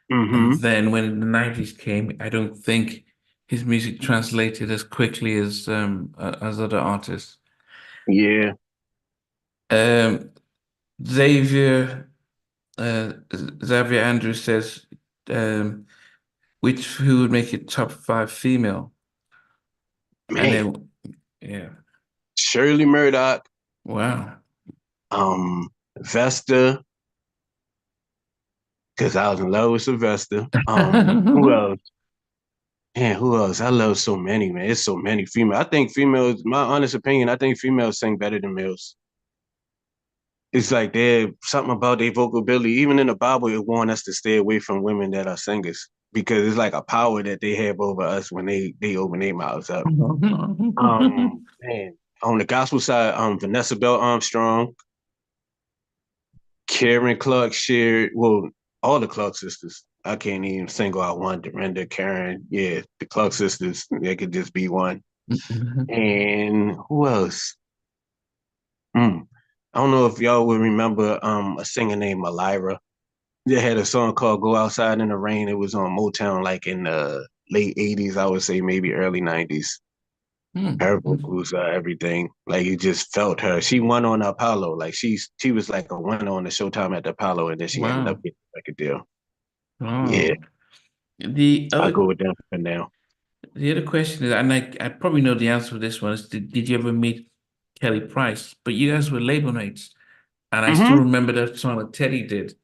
And Mm-hmm. then when the 90s came, I don't think his music translated as quickly as other artists. Yeah, Um, Xavier Xavier Andrews says, um, which who would make it top five female? And man. then yeah, Shirley Murdoch, wow. Vesta, because I was in love with Sylvester. Who else? Man, who else? I love so many, man. It's so many female. I think females, my honest opinion, I think females sing better than males. It's like they're something about their vocal ability. Even in the Bible, it warned us to stay away from women that are singers, because it's like a power that they have over us when they open their mouths up. Man, on the gospel side, Vanessa Bell Armstrong, Karen Clark shared, well, all the Clark sisters. I can't even single out one. Dorinda, Karen, yeah, the Clark sisters. They could just be one. And who else? Mm. I don't know if y'all would remember a singer named Malira. They had a song called "Go Outside in the Rain." It was on Motown, like in the late '80s, I would say maybe early '90s. Her Hmm. vocals are everything. Like you just felt her. She won on Apollo. Like she was like a winner on the Showtime at the Apollo, and then she ended up Wow. getting like a deal. Yeah, Oh. The I other go with them for now. the other question is, and I probably know the answer to this one, is did you ever meet Kelly Price? But you guys were label mates. And I still Hmm. remember that song that Teddy did.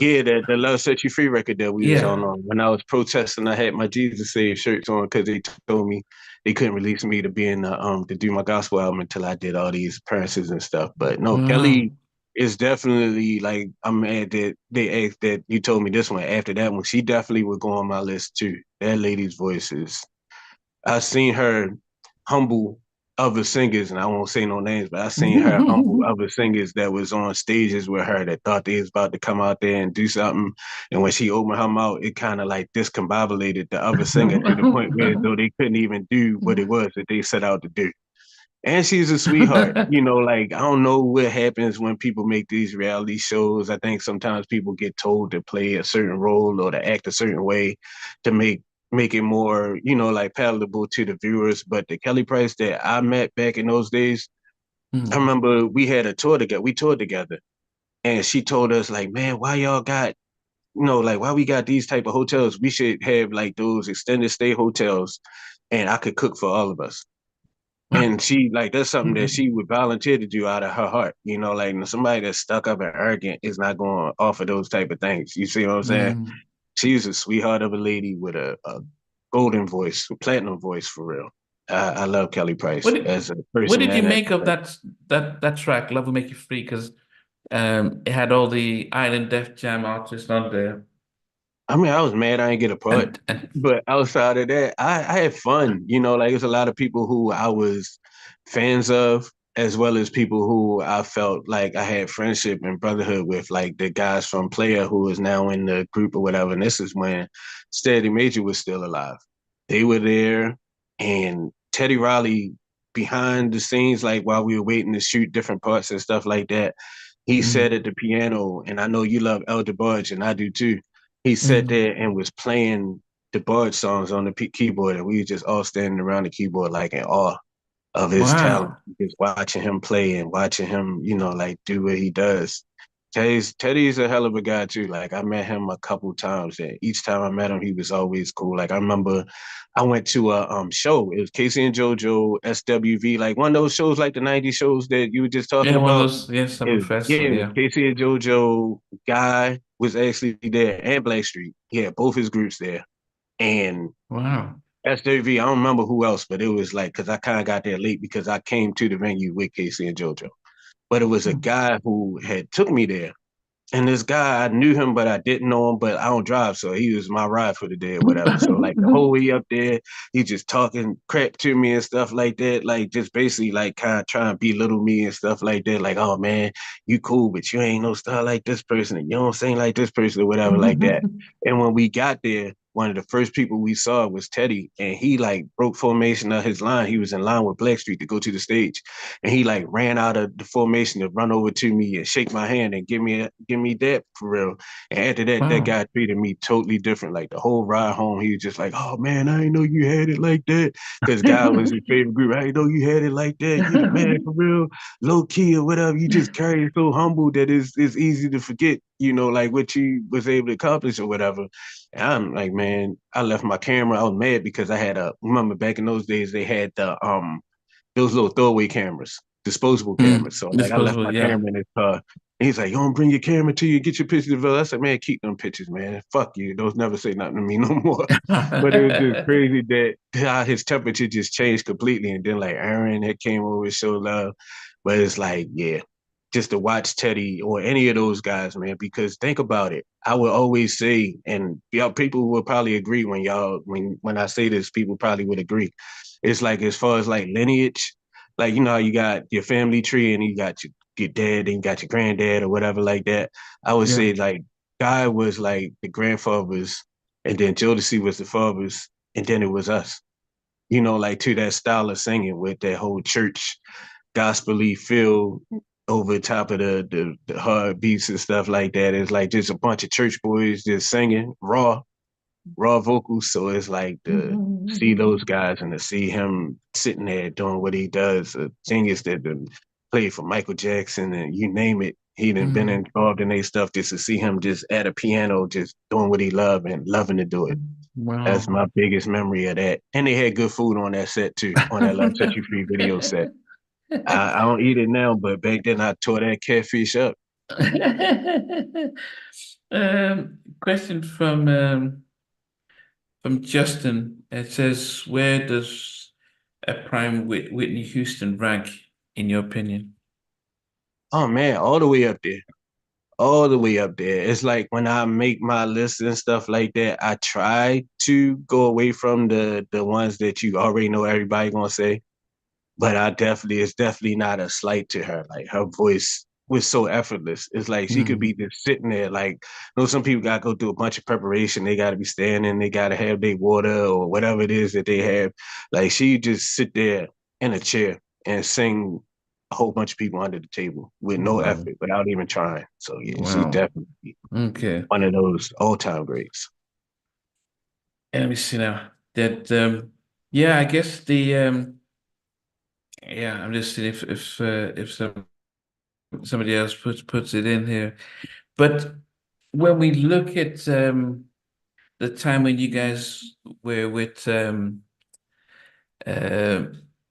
Yeah, the Love Set You Free record that we was Yeah. on. When I was protesting, I had my Jesus Save shirts on because they told me they couldn't release me to be in the to do my gospel album until I did all these appearances and stuff. But no, Wow. Kelly is definitely like I'm mad that they asked that you told me this one. After that one, she definitely would go on my list too. That lady's voice is I've seen her humble other singers, and I won't say no names, but I seen her humble other singers that was on stages with her that thought they was about to come out there and do something. And when she opened her mouth, it kind of like discombobulated the other singer to the point where though they couldn't even do what it was that they set out to do. And she's a sweetheart. You know, like I don't know what happens when people make these reality shows. I think sometimes people get told to play a certain role or to act a certain way to make it more, you know, like palatable to the viewers. But the Kelly Price that I met back in those days, I Hmm. remember we had a tour together. We toured together. And she told us, like, man, why y'all got, you know, like why we got these type of hotels? We should have like those extended stay hotels and I could cook for all of us. And she like that's something that she would volunteer to do out of her heart. You know, like somebody that's stuck up and arrogant is not going to offer those type of things. You see what I'm saying? Hmm. She's a sweetheart of a lady with a golden voice, a platinum voice for real. I love Kelly Price What did as a what person did you and as make a of friend. that track, Love Will Make You Free? Because it had all the Island Def Jam artists on there. I mean, I was mad I didn't get a part, And but outside of that, I had fun. You know, like there's a lot of people who I was fans of, as well as people who I felt like I had friendship and brotherhood with, like the guys from Player who is now in the group or whatever. And this is when Steady Major was still alive. They were there, and Teddy Riley behind the scenes, like while we were waiting to shoot different parts and stuff like that. He sat mm, at the piano, and I know you love El DeBarge, and I do too. He sat mm, there and was playing DeBarge songs on the keyboard, and we were just all standing around the keyboard like in awe of his talent, wow. just watching him play and watching him, you know, like do what he does. Teddy's a hell of a guy too. Like I met him a couple times, and each time I met him, he was always cool. Like I remember, I went to a show. It was Casey and JoJo SWV, like one of those shows, like the '90s shows that you were just talking Yeah, one of about. those, yeah, Summer Festival, Yeah, yeah. Casey and JoJo guy was actually there, and Blackstreet. Yeah, both his groups there, and Wow. SWV. I don't remember who else, but it was like because I kind of got there late because I came to the venue with Casey and JoJo. But it was a guy who had took me there, and this guy, I knew him, but I didn't know him. But I don't drive, so he was my ride for the day or whatever. So like the whole way up there, he just talking crap to me and stuff like that. Like just basically like kind of trying to belittle me and stuff like that. Like, oh man, you cool, but you ain't no star like this person, and you don't sing like this person or whatever like that. And when we got there, one of the first people we saw was Teddy, and he like broke formation of his line. He was in line with Blackstreet to go to the stage, and he like ran out of the formation to run over to me and shake my hand and give me that for real. And after that, that Wow. guy treated me totally different. Like the whole ride home, he was just like, "Oh man, I didn't know you had it like that." Because guy was his favorite group. I didn't know you had it like that. You the man for real, low key or whatever. You just carry it so humble that it's easy to forget. You know, like what you was able to accomplish or whatever. And I'm like, man, I left my camera. I was mad because I had a remember back in those days they had the those little throwaway cameras, disposable cameras. So like I left Disposable, my yeah. camera in his car. And he's like, you don't bring your camera to you, get your pictures developed. I said, man, keep them pictures, man. Fuck you. Those never say nothing to me no more. But it was just crazy that how his temperature just changed completely. And then like Aaron had came over to show love. But it's like, yeah, just to watch Teddy or any of those guys, man, because think about it. I would always say, and y'all people will probably agree when I say this, people probably would agree. It's like as far as like lineage, like you know how you got your family tree and you got your dad and you got your granddad or whatever like that. I would Yeah. say like Guy was like the grandfathers, and then Jodeci was the fathers, and then it was us. You know, like to that style of singing with that whole church gospely feel over top of the hard beats and stuff like that. It's like just a bunch of church boys just singing raw, raw vocals. So it's like to see those guys and to see him sitting there doing what he does. A genius that done played for Michael Jackson and you name it. He done been Mm. involved in their stuff just to see him just at a piano, just doing what he loved and loving to do it. That's Wow. my biggest memory of that. And they had good food on that set too, on that Love Set You Free video set. I don't eat it now, but back then I tore that catfish up. Question from Justin. It says, where does a prime Whitney Houston rank in your opinion? Oh man, all the way up there. All the way up there. It's like when I make my list and stuff like that, I try to go away from the ones that you already know everybody gonna say. But it's definitely not a slight to her. Like her voice was so effortless. It's like she could Mm. be just sitting there. Like, you know, some people gotta go through a bunch of preparation. They gotta be standing, they gotta have their water or whatever it is that they have. Like she just sit there in a chair and sing a whole bunch of people under the table with no Wow. effort, without even trying. So yeah, she's Wow. definitely Okay. one of those all-time greats. Let me see now. That yeah, I guess the yeah, I'm just seeing if somebody else puts it in here. But when we look at the time when you guys were with uh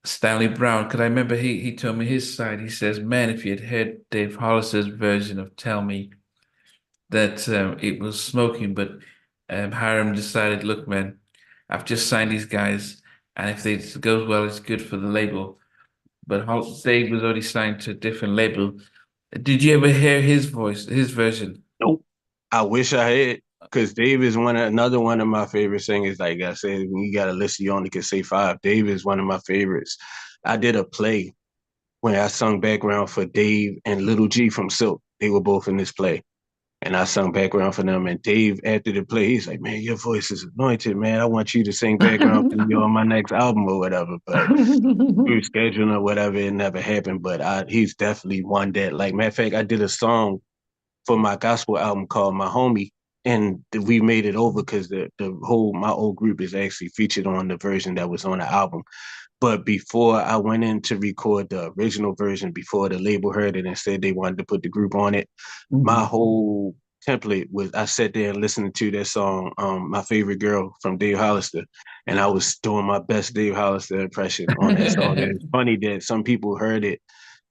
Stanley Brown, because I remember he told me his side. He says, "Man, if you had heard Dave Hollister's version of Tell Me, that it was smoking, but Hiram decided, look, man, I've just signed these guys, and if it goes well, it's good for the label." But Dave was already signed to a different label. Did you ever hear his voice, his version? Nope. I wish I had, because Dave is another one of my favorite singers. Like I said, when you got a list, you only can say five. Dave is one of my favorites. I did a play when I sung background for Dave and Little G from Silk. They were both in this play. And I sung background for them. And Dave, after the play, he's like, "Man, your voice is anointed, man. I want you to sing background for me on my next album or whatever." But through scheduling or whatever, it never happened. But he's definitely one that, like, matter of fact, I did a song for my gospel album called My Homie. And we made it over because the whole my old group is actually featured on the version that was on the album. But before I went in to record the original version, before the label heard it and said they wanted to put the group on it, my Mhm. whole template was I sat there and listened to that song, My Favorite Girl from Dave Hollister. And I was doing my best Dave Hollister impression on that song. And it's funny that some people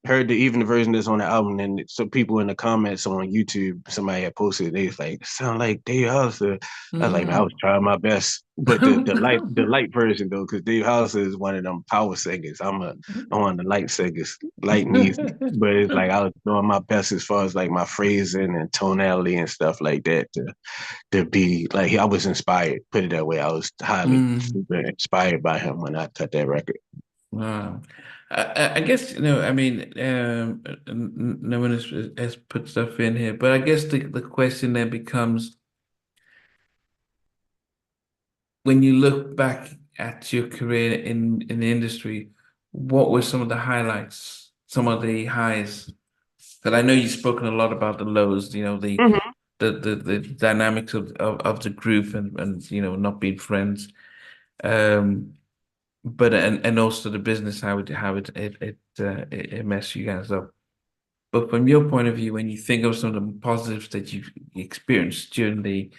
even the version that's on the album, and some people in the comments on YouTube, somebody had posted, they was like, "Sound like Dave Hollister." I was like, "Man, I was Mm. trying my best." But the light version though, because Dave Hollister is one of them power singers. I'm one of the light singers, light and easy. But it's like I was doing my best as far as like my phrasing and tonality and stuff like that to be like I was inspired. Put it that way. I was highly Mm. super inspired by him when I cut that record. Wow. I guess, I mean, no one has put stuff in here, but I guess the question then becomes, when you look back at your career in the industry, what were some of the highlights, some of the highs? Because I know you've spoken a lot about the lows, Mhm. the dynamics of the group and not being friends. Um, but and also the business, how it messed you guys up. But from your point of view, when you think of some of the positives that you experienced during the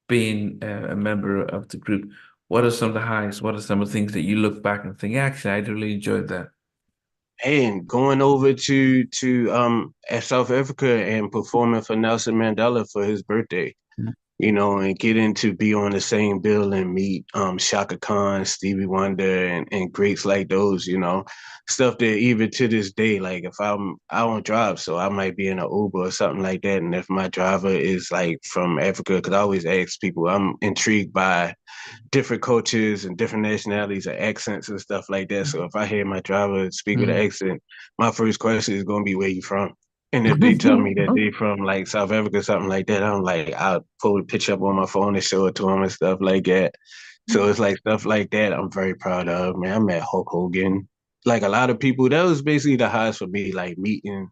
being a member of the group, what are some of the highs? What are some of the things that you look back and think, actually, I really enjoyed that? And going over to South Africa and performing for Nelson Mandela for his birthday, and getting to be on the same bill and meet Shaka Khan, Stevie Wonder, and greats like those, stuff that even to this day, like if I don't drive, so I might be in an Uber or something like that, and if my driver is like from Africa, because I always ask people, I'm intrigued by different cultures and different nationalities and accents and stuff like that. So if I hear my driver speak with an Mm. accent, my first question is going to be, "Where you from?" And if they tell me that they from like South Africa or something like that, I'm like, I'll pull a picture up on my phone and show it to them and stuff like that. So it's like stuff like that I'm very proud of. Man, I met Hulk Hogan. Like a lot of people, that was basically the highest for me, like meeting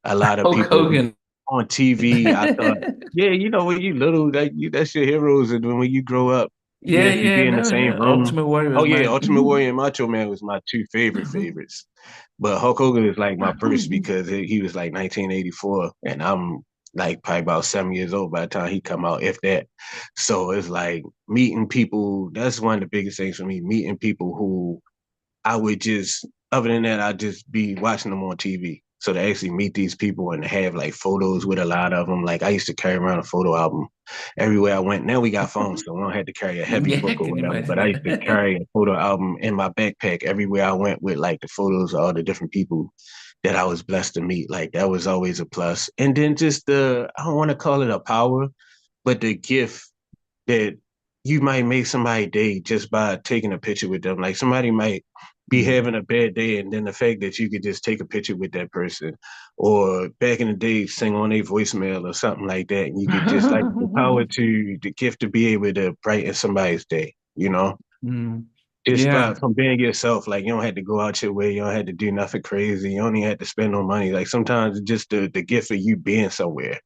a lot of Hulk people. Hogan. on TV. I thought, yeah, when you little, that's your heroes, and when you grow up, Yeah, if you yeah, be in the no, same yeah. room. Ultimate Warrior Oh was yeah, mine. Ultimate Warrior and Macho Man was my two favorites. But Hulk Hogan is like my first because he was like 1984, and I'm like probably about 7 years old by the time he come out, if that. So it's like meeting people. That's one of the biggest things for me. Meeting people who I would just, other than that, I'd just be watching them on TV. So to actually meet these people and have like photos with a lot of them, like I used to carry around a photo album everywhere I went. Now we got phones, so we don't have to carry a heavy Yeah, book or can you whatever. But I used to imagine? carry a photo album in my backpack everywhere I went with like the photos of all the different people that I was blessed to meet. Like that was always a plus. And then just I don't want to call it a power, but the gift that you might make somebody day just by taking a picture with them. Like somebody might be having a bad day, and then the fact that you could just take a picture with that person, or back in the day, sing on a voicemail or something like that, and you could just like the power to the gift to be able to brighten somebody's day. Mm. Just Yeah, from being yourself, like you don't have to go out your way, you don't have to do nothing crazy, you don't even have to spend no money. Like sometimes it's just the gift of you being somewhere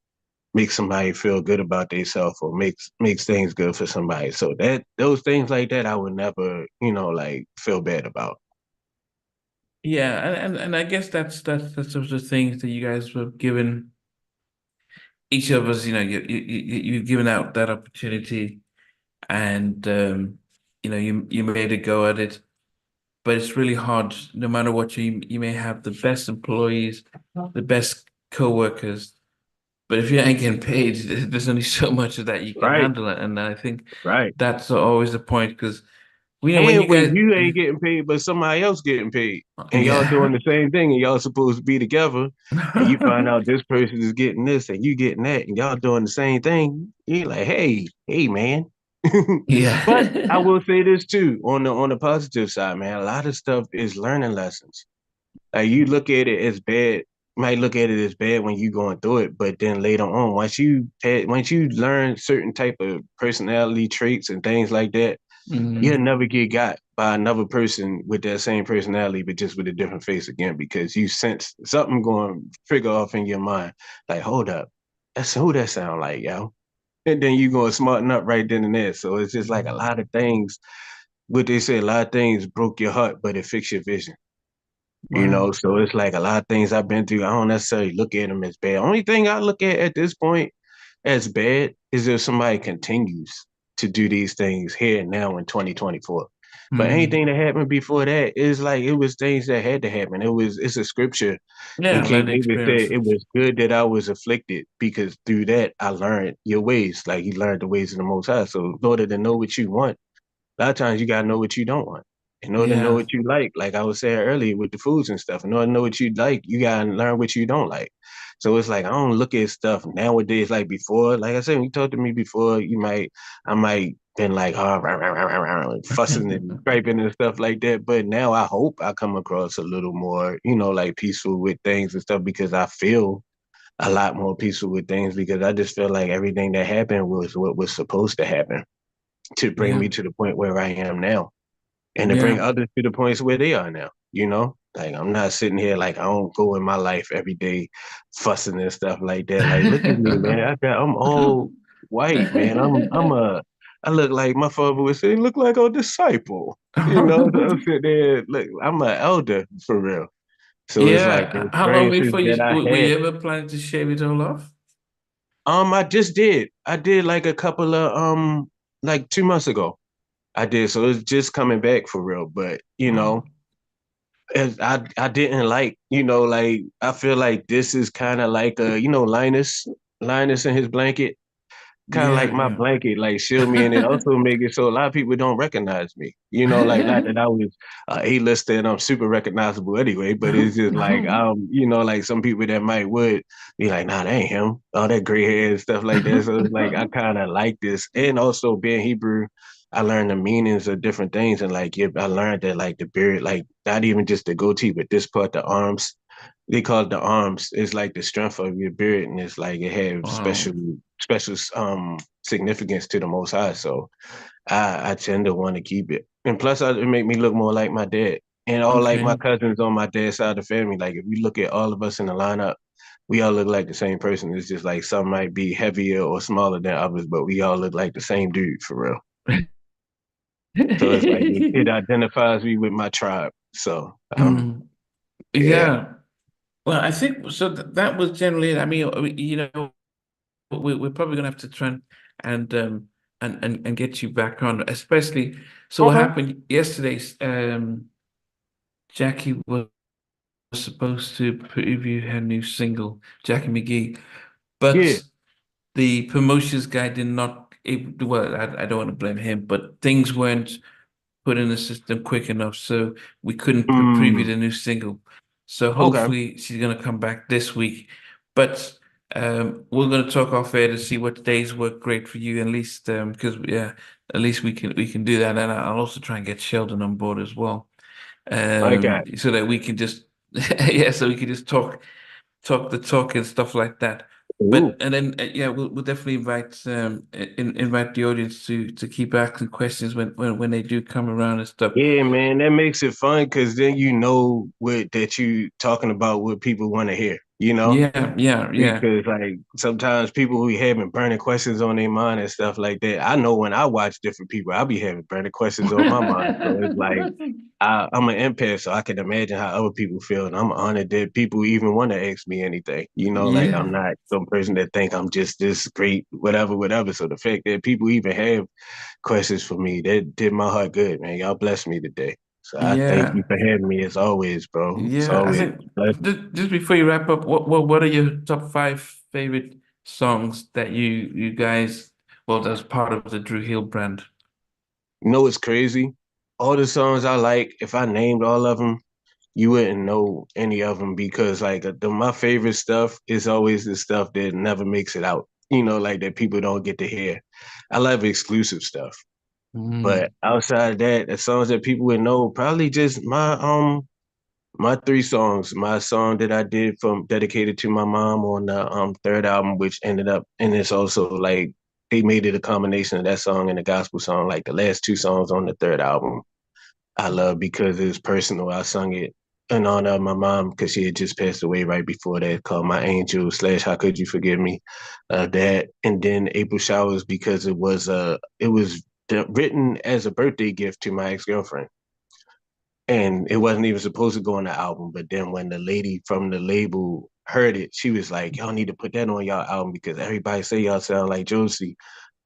makes somebody feel good about themselves or makes things good for somebody. So that those things like that I would never, like feel bad about. yeah, and I guess that's sort of the things that you guys were given each of us. You've given out that opportunity, and you made a go at it. But it's really hard. No matter what, you may have the best employees, the best co-workers, but if you ain't getting paid, there's only so much of that you can Right, handle it. And I think right. that's always the point because when you And when guys, you ain't getting paid, but somebody else getting paid, and y'all yeah, doing the same thing, and y'all supposed to be together, and you find out this person is getting this and you getting that, and y'all doing the same thing, you're like, hey, man. But I yeah, will say this too, on the positive side, man, a lot of stuff is learning lessons. Like you look at it as bad, might look at it as bad when you going through it, but then later on, once you learn certain type of personality traits and things like that, you'll mm, never get got by another person with that same personality, but just with a different face again, because you sense something going to trigger off in your mind. Like, hold up, that's who that sound like, yo. And then you going to smarten up right then and there. So it's just like a lot of things. What they say, a lot of things broke your heart, but it fixed your vision. wow, So it's like a lot of things I've been through. I don't necessarily look at them as bad. Only thing I look at this point as bad is if somebody continues to do these things here and now in 2024. But mm, anything that happened before that is like it was things that had to happen. It's a scripture in yeah, King learning David said it experiences, was good that I was afflicted because through that I learned your ways. Like he learned the ways of the Most High. So in order to know what you want, a lot of times you gotta know what you don't want. In order to know yeah, what you like I was saying earlier with the foods and stuff, in order to know what you like, you gotta learn what you don't like. So it's like I don't look at stuff nowadays like before. Like I said, when you talked to me before, I might been like rah, rah, rah, rah, rah, fussing and griping and stuff like that. But now I hope I come across a little more, like peaceful with things and stuff because I feel a lot more peaceful with things because I just feel like everything that happened was what was supposed to happen to bring yeah, me to the point where I am now and to bring yeah. others to the points where they are now. Like I'm not sitting here like I don't go in my life every day fussing and stuff like that. Like, look at me, man. I'm all white, man. I look like my father would say, look like a disciple. So I'm sitting there, look, I'm an elder for real. So it's like the Yeah. How long experiences before that I were had. you ever planning to shave it all off? I just did. I did like a couple of like 2 months ago. I did. So it's just coming back for real. But Wow. as I didn't like, like I feel like this is kind of like Linus and his blanket, kind of like Yeah, my yeah. blanket, like shield me, and it also make it so a lot of people don't recognize me. Like not that I was A-lister and I'm super recognizable anyway, but it's just like like some people that might would be like, nah, that ain't him, all that gray hair and stuff like that. So it's like I kind of like this, and also being Hebrew. I learned the meanings of different things, and like I learned that like the beard, like not even just the goatee, but this part, the arms, they call it the arms. It's like the strength of your beard, and it's like it has Wow. special significance to the Most High. So I tend to want to keep it, and plus it make me look more like my dad and all like my Okay. cousins on my dad's side of the family. Like if you look at all of us in the lineup, we all look like the same person. It's just like some might be heavier or smaller than others, but we all look like the same dude for real. So it's like it identifies me with my tribe. So Mm, yeah. yeah. Well, I think so. That was generally it. I mean, you know, we're probably gonna have to try and get you back on, especially. So what Okay. happened yesterday? Jackie was supposed to preview her new single, Jackie McGee, Yeah. but the promotions guy did not. Well, I don't want to blame him, but things weren't put in the system quick enough, so we couldn't preview Mm, the new single. So okay. hopefully she's gonna come back this week. But we're gonna talk off air to see what days work great for you, at least because yeah, at least we can do that, and I'll also try and get Sheldon on board as well, I got so that we can just yeah, so we can just talk the talk and stuff like that. it. But Ooh. and then yeah, we'll definitely invite the audience to keep asking questions when they do come around and stuff. Yeah, man, that makes it fun because then you know what that you talking about what people want to hear, you know? Yeah, yeah, yeah. Because like sometimes people who having burning questions on their mind and stuff like that. I know when I watch different people, I be having burning questions on my mind. So it's like I'm an empath, so I can imagine how other people feel, and I'm honored that people even want to ask me anything. You know, like Yeah, I'm not some person that think I'm just this great, whatever, whatever. So the fact that people even have questions for me, that did my heart good, man. Y'all blessed me today. So I thank yeah, you for having me as always, bro. It's yeah. I always think a blessing. just before you wrap up, what are your top five favorite songs that you guys, well, that's part of the Drew Hill brand? You know what's crazy? All the songs I like, if I named all of them, you wouldn't know any of them because like my favorite stuff is always the stuff that never makes it out. You know, like that people don't get to hear. I love exclusive stuff, but Mm. outside of that, the songs that people would know, probably just my three songs. My song that I did from dedicated to my mom on the third album, which ended up, and it's also like they made it a combination of that song and the gospel song. Like the last two songs on the third album I love because it's personal. I sung it in honor of my mom because she had just passed away right before that, called My Angel slash How Could You Forgive Me? That and then April Showers because it was written as a birthday gift to my ex-girlfriend. And it wasn't even supposed to go on the album. But then when the lady from the label heard it, she was like, y'all need to put that on y'all album because everybody say y'all sound like Josie.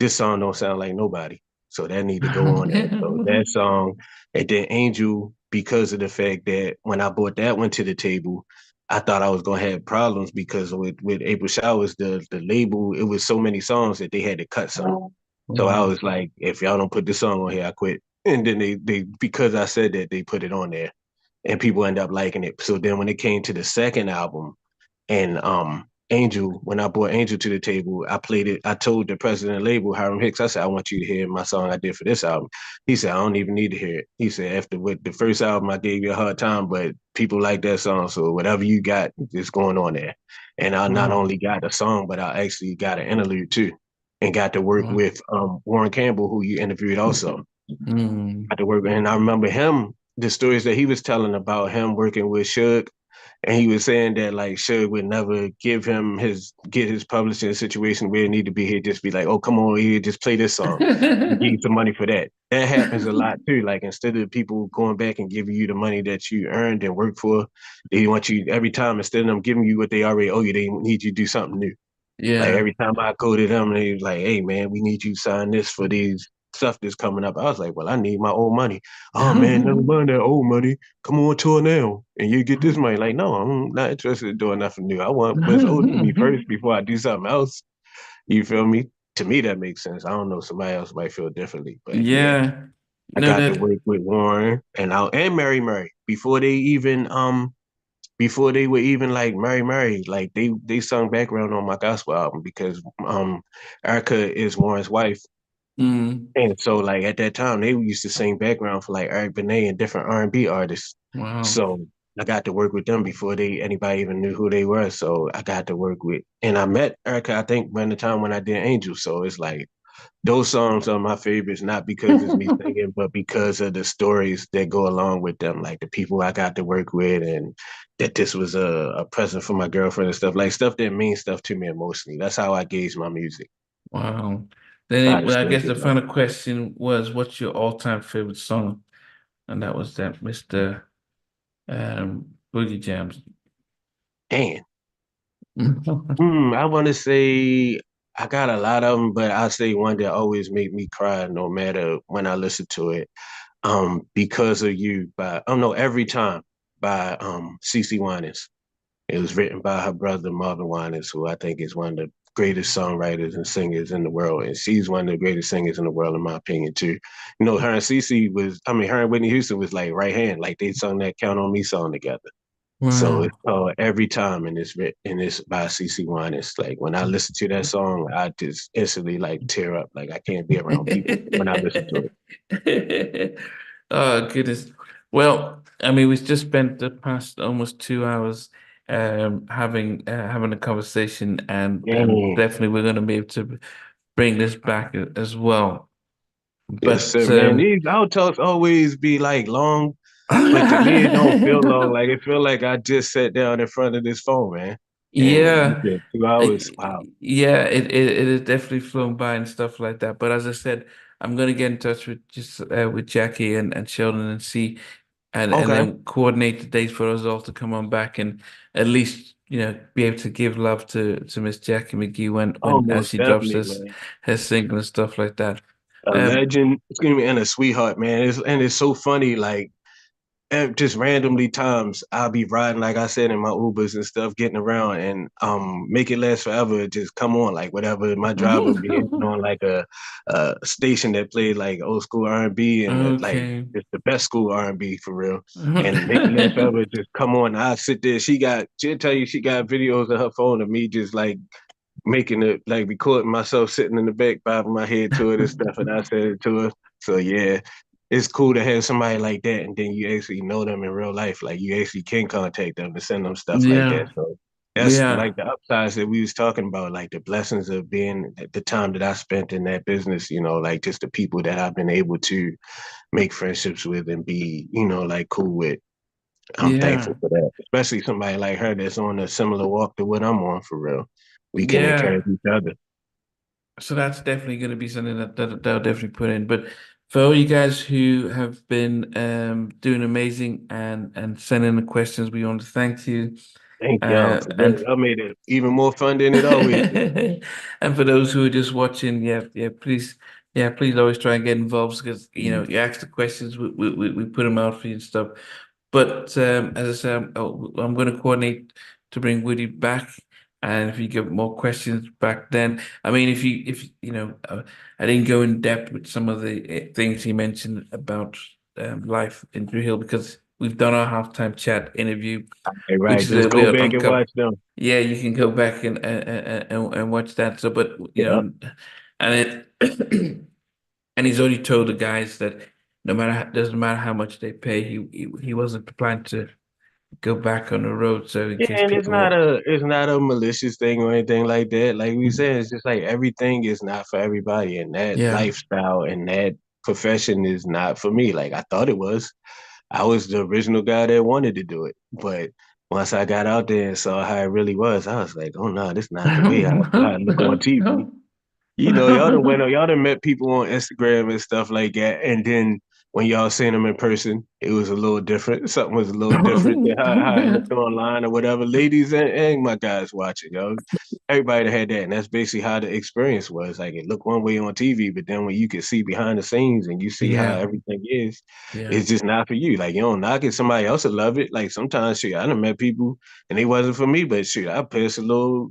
This song don't sound like nobody. So that need to go on there. So that song, and then Angel, because of the fact that when I brought that one to the table, I thought I was gonna have problems because with April Showers, the label, it was so many songs that they had to cut some. So I Mm. was like, if y'all don't put this song on here, I quit. And then they because I said that they put it on there and people end up liking it. So then when it came to the second album and Angel, when I brought Angel to the table, I played it. I told the president of the label, Hiram Hicks, I said, I want you to hear my song I did for this album. He said, I don't even need to hear it. He said, after with the first album, I gave you a hard time, but people like that song. So whatever you got is going on there. And I not Wow. only got a song, but I actually got an interlude too and got to work Wow. with Warren Campbell, who you interviewed also. Mm. Got to work, and I remember him, the stories that he was telling about him working with Suge, and he was saying that like Suge would never get his publishing situation where it need to be. He'd just be like, "Oh, come on here, just play this song. We give you some money for that." That happens a lot too. Like instead of people going back and giving you the money that you earned and worked for, they want you every time instead of them giving you what they already owe you, they need you to do something new. Like Yeah. every time I go to them, they was like, "Hey man, we need you to sign this for these stuff that's coming up." I was like, "Well, I need my old money." Oh man, never mind that old money. Come on tour now, and you get this money. Like, no, I'm not interested in doing nothing new. I want what's owed to me first before I do something else. You feel me? To me, that makes sense. I don't know. Somebody else might feel differently, but yeah, Yeah. I No, got to that. work with Warren and Mary Murray before they were even like Mary, like they sung background on my gospel album because Erica is Warren's wife. Mm. And so like at that time they used to sing background for like Eric Benet and different R&B artists. Wow. So I got to work with them before they anybody even knew who they were. So I got to work with and I met Erica, I think around the time when I did Angel. So it's like those songs are my favorites, not because it's me singing, but because of the stories that go along with them, like the people I got to work with, and that this was a present for my girlfriend and stuff that means stuff to me emotionally. That's how I gauge my music Wow. by the Well, I stories guess it the tells. final question was, what's your all-time favorite song? And that was that Mr. Boogie Jams. And I want to say I got a lot of them, but I say one that always make me cry, no matter when I listen to it. Because of You by oh no, Every Time by CeCe Winans. It was written by her brother Marvin Winans, who I think is one of the greatest songwriters and singers in the world, and she's one of the greatest singers in the world, in my opinion, too. You know, her and CeCe was, I mean, her and Whitney Houston was like right hand, like they sung that "Count on Me" song together. So it's Wow. called Every Time, and it's written and it's by CeCe Winans. Like when I listen to that song, I just instantly like tear up. Like I can't be around people when I listen to it. Oh, goodness. Well, I mean, we've just spent the past almost 2 hours having a conversation, and Dang. definitely we're going to be able to bring this back as well. Yes, But sir, man. These out talks always be like long, but to me it don't feel long. Like it feel like I just sat down in front of this phone, man. And you yeah, said 2 hours. Wow. yeah, it has definitely flown by and stuff like that. But as I said, I'm going to get in touch with just with Jackie and Sheldon and see and Okay. then coordinate the dates for us all to come on back and at least be able to give love to Miss Jackie McGee Oh, when as most she drops definitely, this man. her single and stuff like that. A Um, legend, excuse me, and a sweetheart, man. It's so funny, like just randomly times I'll be riding, like I said, in my Ubers and stuff, getting around and Make It Last Forever just come on, like whatever my driver be hitting on like a station that played like old school R&B and like okay. it's the best school R&B for real. And Make It Last Forever just come on. I sit there, she'll tell you she got videos of her phone of me just like making it like recording myself sitting in the back, bobbing my head to it and stuff, and I said it to her. So yeah, it's cool to have somebody like that, and then you actually know them in real life. Like you actually can contact them and send them stuff like that. Yeah, So that's yeah, like the upsides that we was talking about, like the blessings of being the time that I spent in that business. You know, like just the people that I've been able to make friendships with and be, like cool with. I'm yeah, thankful for that, especially somebody like her that's on a similar walk to what I'm on for real. We can yeah. encourage each other. So that's definitely going to be something that I'll definitely put in. But for all you guys who have been doing amazing and sending the questions, we want to thank you. Thank y'all for that. And Y'all made it even more fun than it always is. and for those who are just watching, please always try and get involved because you ask the questions, we put them out for you and stuff. But as I said, I'm going to coordinate to bring Woody back, and if you get more questions back, then I mean, if I didn't go in depth with some of the things he mentioned about life in Drew Hill because we've done our halftime chat interview, Hey, which right. is Just a way go up back on and cup. watch them. Yeah, you can go back and watch that. So, but Yeah. and it and he's already told the guys that doesn't matter how much they pay, he wasn't planning to go back on the road. So in Yeah, case and it's people not want, a malicious thing or anything like that. Like we said, it's just like everything is not for everybody, and that yeah, lifestyle and that profession is not for me. Like I thought it was. I was the original guy that wanted to do it, but once I got out there and saw how it really was, I was like, oh no, this is not the way how I look on TV. Y'all done met people on Instagram and stuff like that, and then when y'all seen them in person, it was a little different. Something was a little different than how it looked online or whatever. Ladies and my guys watching, yo, everybody had that, and that's basically how the experience was. Like it looked one way on TV, but then when you can see behind the scenes and you see how yeah, everything is, yeah. it's just not for you. Like you don't knock it, somebody else will love it. Like sometimes, shit, I done met people and it wasn't for me, but shit, I pass a little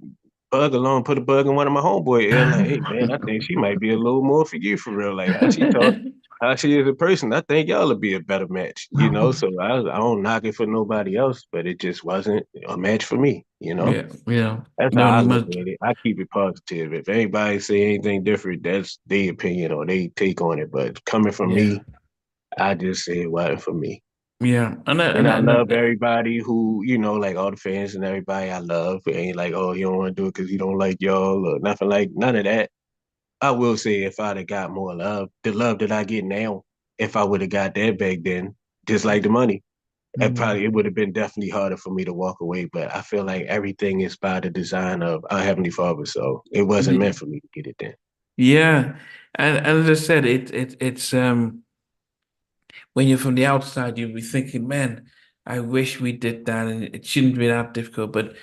bug along, put a bug in one of my homeboy ear, like, hey man, I think she might be a little more for you for real. Like how she talk, how she is a person, I think y'all would be a better match. So I don't knock it for nobody else, but it just wasn't a match for me. Yeah, yeah. That's how No, I look must, at it. I keep it positive. If anybody say anything different, that's their opinion or they take on it. But coming from yeah, me, I just say it wasn't for me. yeah. And I love everybody who, like all the fans and everybody I love. It ain't like, oh, you don't want to do it because you don't like y'all or nothing like none of that. I will say if I'd have got more love, the love that I get now, if I would have got that back then, just like the money, it Mm. would have been definitely harder for me to walk away. But I feel like everything is by the design of our Heavenly Father, so it wasn't meant Y- for me to get it then. Yeah, and as I said, it's when you're from the outside, you'll be thinking, man, I wish we did that, and it shouldn't be that difficult. But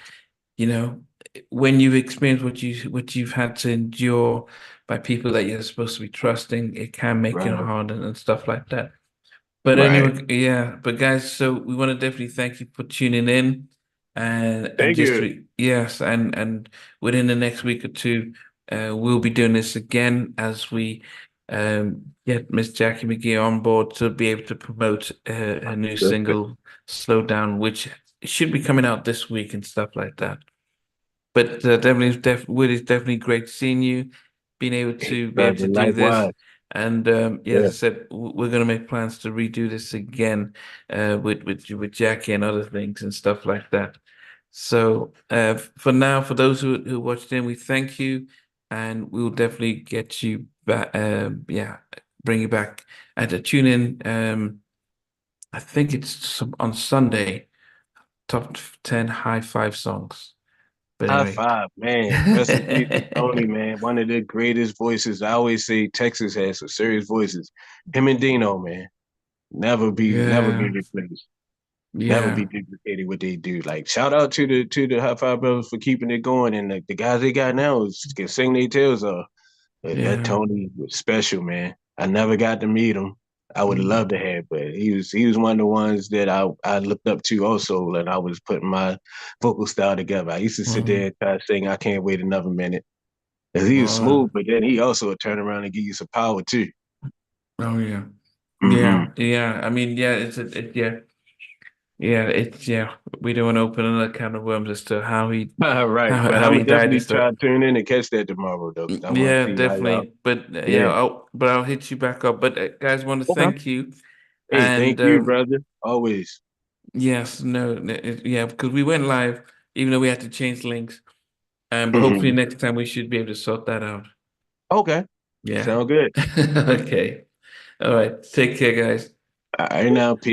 you know, when you've experienced what you've had to endure by people that you're supposed to be trusting, it can make it Right, hard and stuff like that. But right. anyway, yeah. But guys, so we want to definitely thank you for tuning in, and Thank just you. yes, and within the next week or two, we'll be doing this again as we get Miss Jackie McGee on board to be able to promote her new single "Slow Down," which should be coming out this week and stuff like that. But Wood, is definitely great seeing you, being able to be able Brother, to do this. likewise. And yeah, as Yeah, I said, we're going to make plans to redo this again with Jackie and other things and stuff like that. So for now, for those who watched in, we thank you, and we will definitely get you back. Yeah, bring you back and to tune in. I think it's on Sunday, top 10 high five songs. But high anyway. five, man. Rest in peace to Tony, man. One of the greatest voices. I always say Texas has some serious voices. Him and Dino, man. Never be Yeah, replaced. Never be yeah. duplicated what they do. Like shout out to the High Five Brothers for keeping it going, and the guys they got now can sing their tails off. But that Yeah. Tony was special, man. I never got to meet him. I would have Mm. loved to have, but he was one of the ones that I looked up to also, and I was putting my vocal style together. I used to sit there Mhm. and try to sing "I Can't Wait Another Minute." 'Cause he was Oh, smooth, but then he also would turn around and give you some power too. oh yeah. Mm-hmm. Yeah, yeah. I mean, yeah, yeah, yeah, yeah. We don't want to open another can of worms as to how he All right, but how I'm he gonna died and definitely stuff. try to tune in and catch that tomorrow though, because I want to Yeah, see how y'all. definitely. But yeah, Yeah. I'll hit you back up. But guys, want to Okay. thank you. Hey, And thank you, brother. Always. yes, yeah, because we went live, even though we had to change links. But hopefully next time we should be able to sort that out. Okay. Yeah. Sound good. Okay. All right. Take care, guys. All right, now, peace.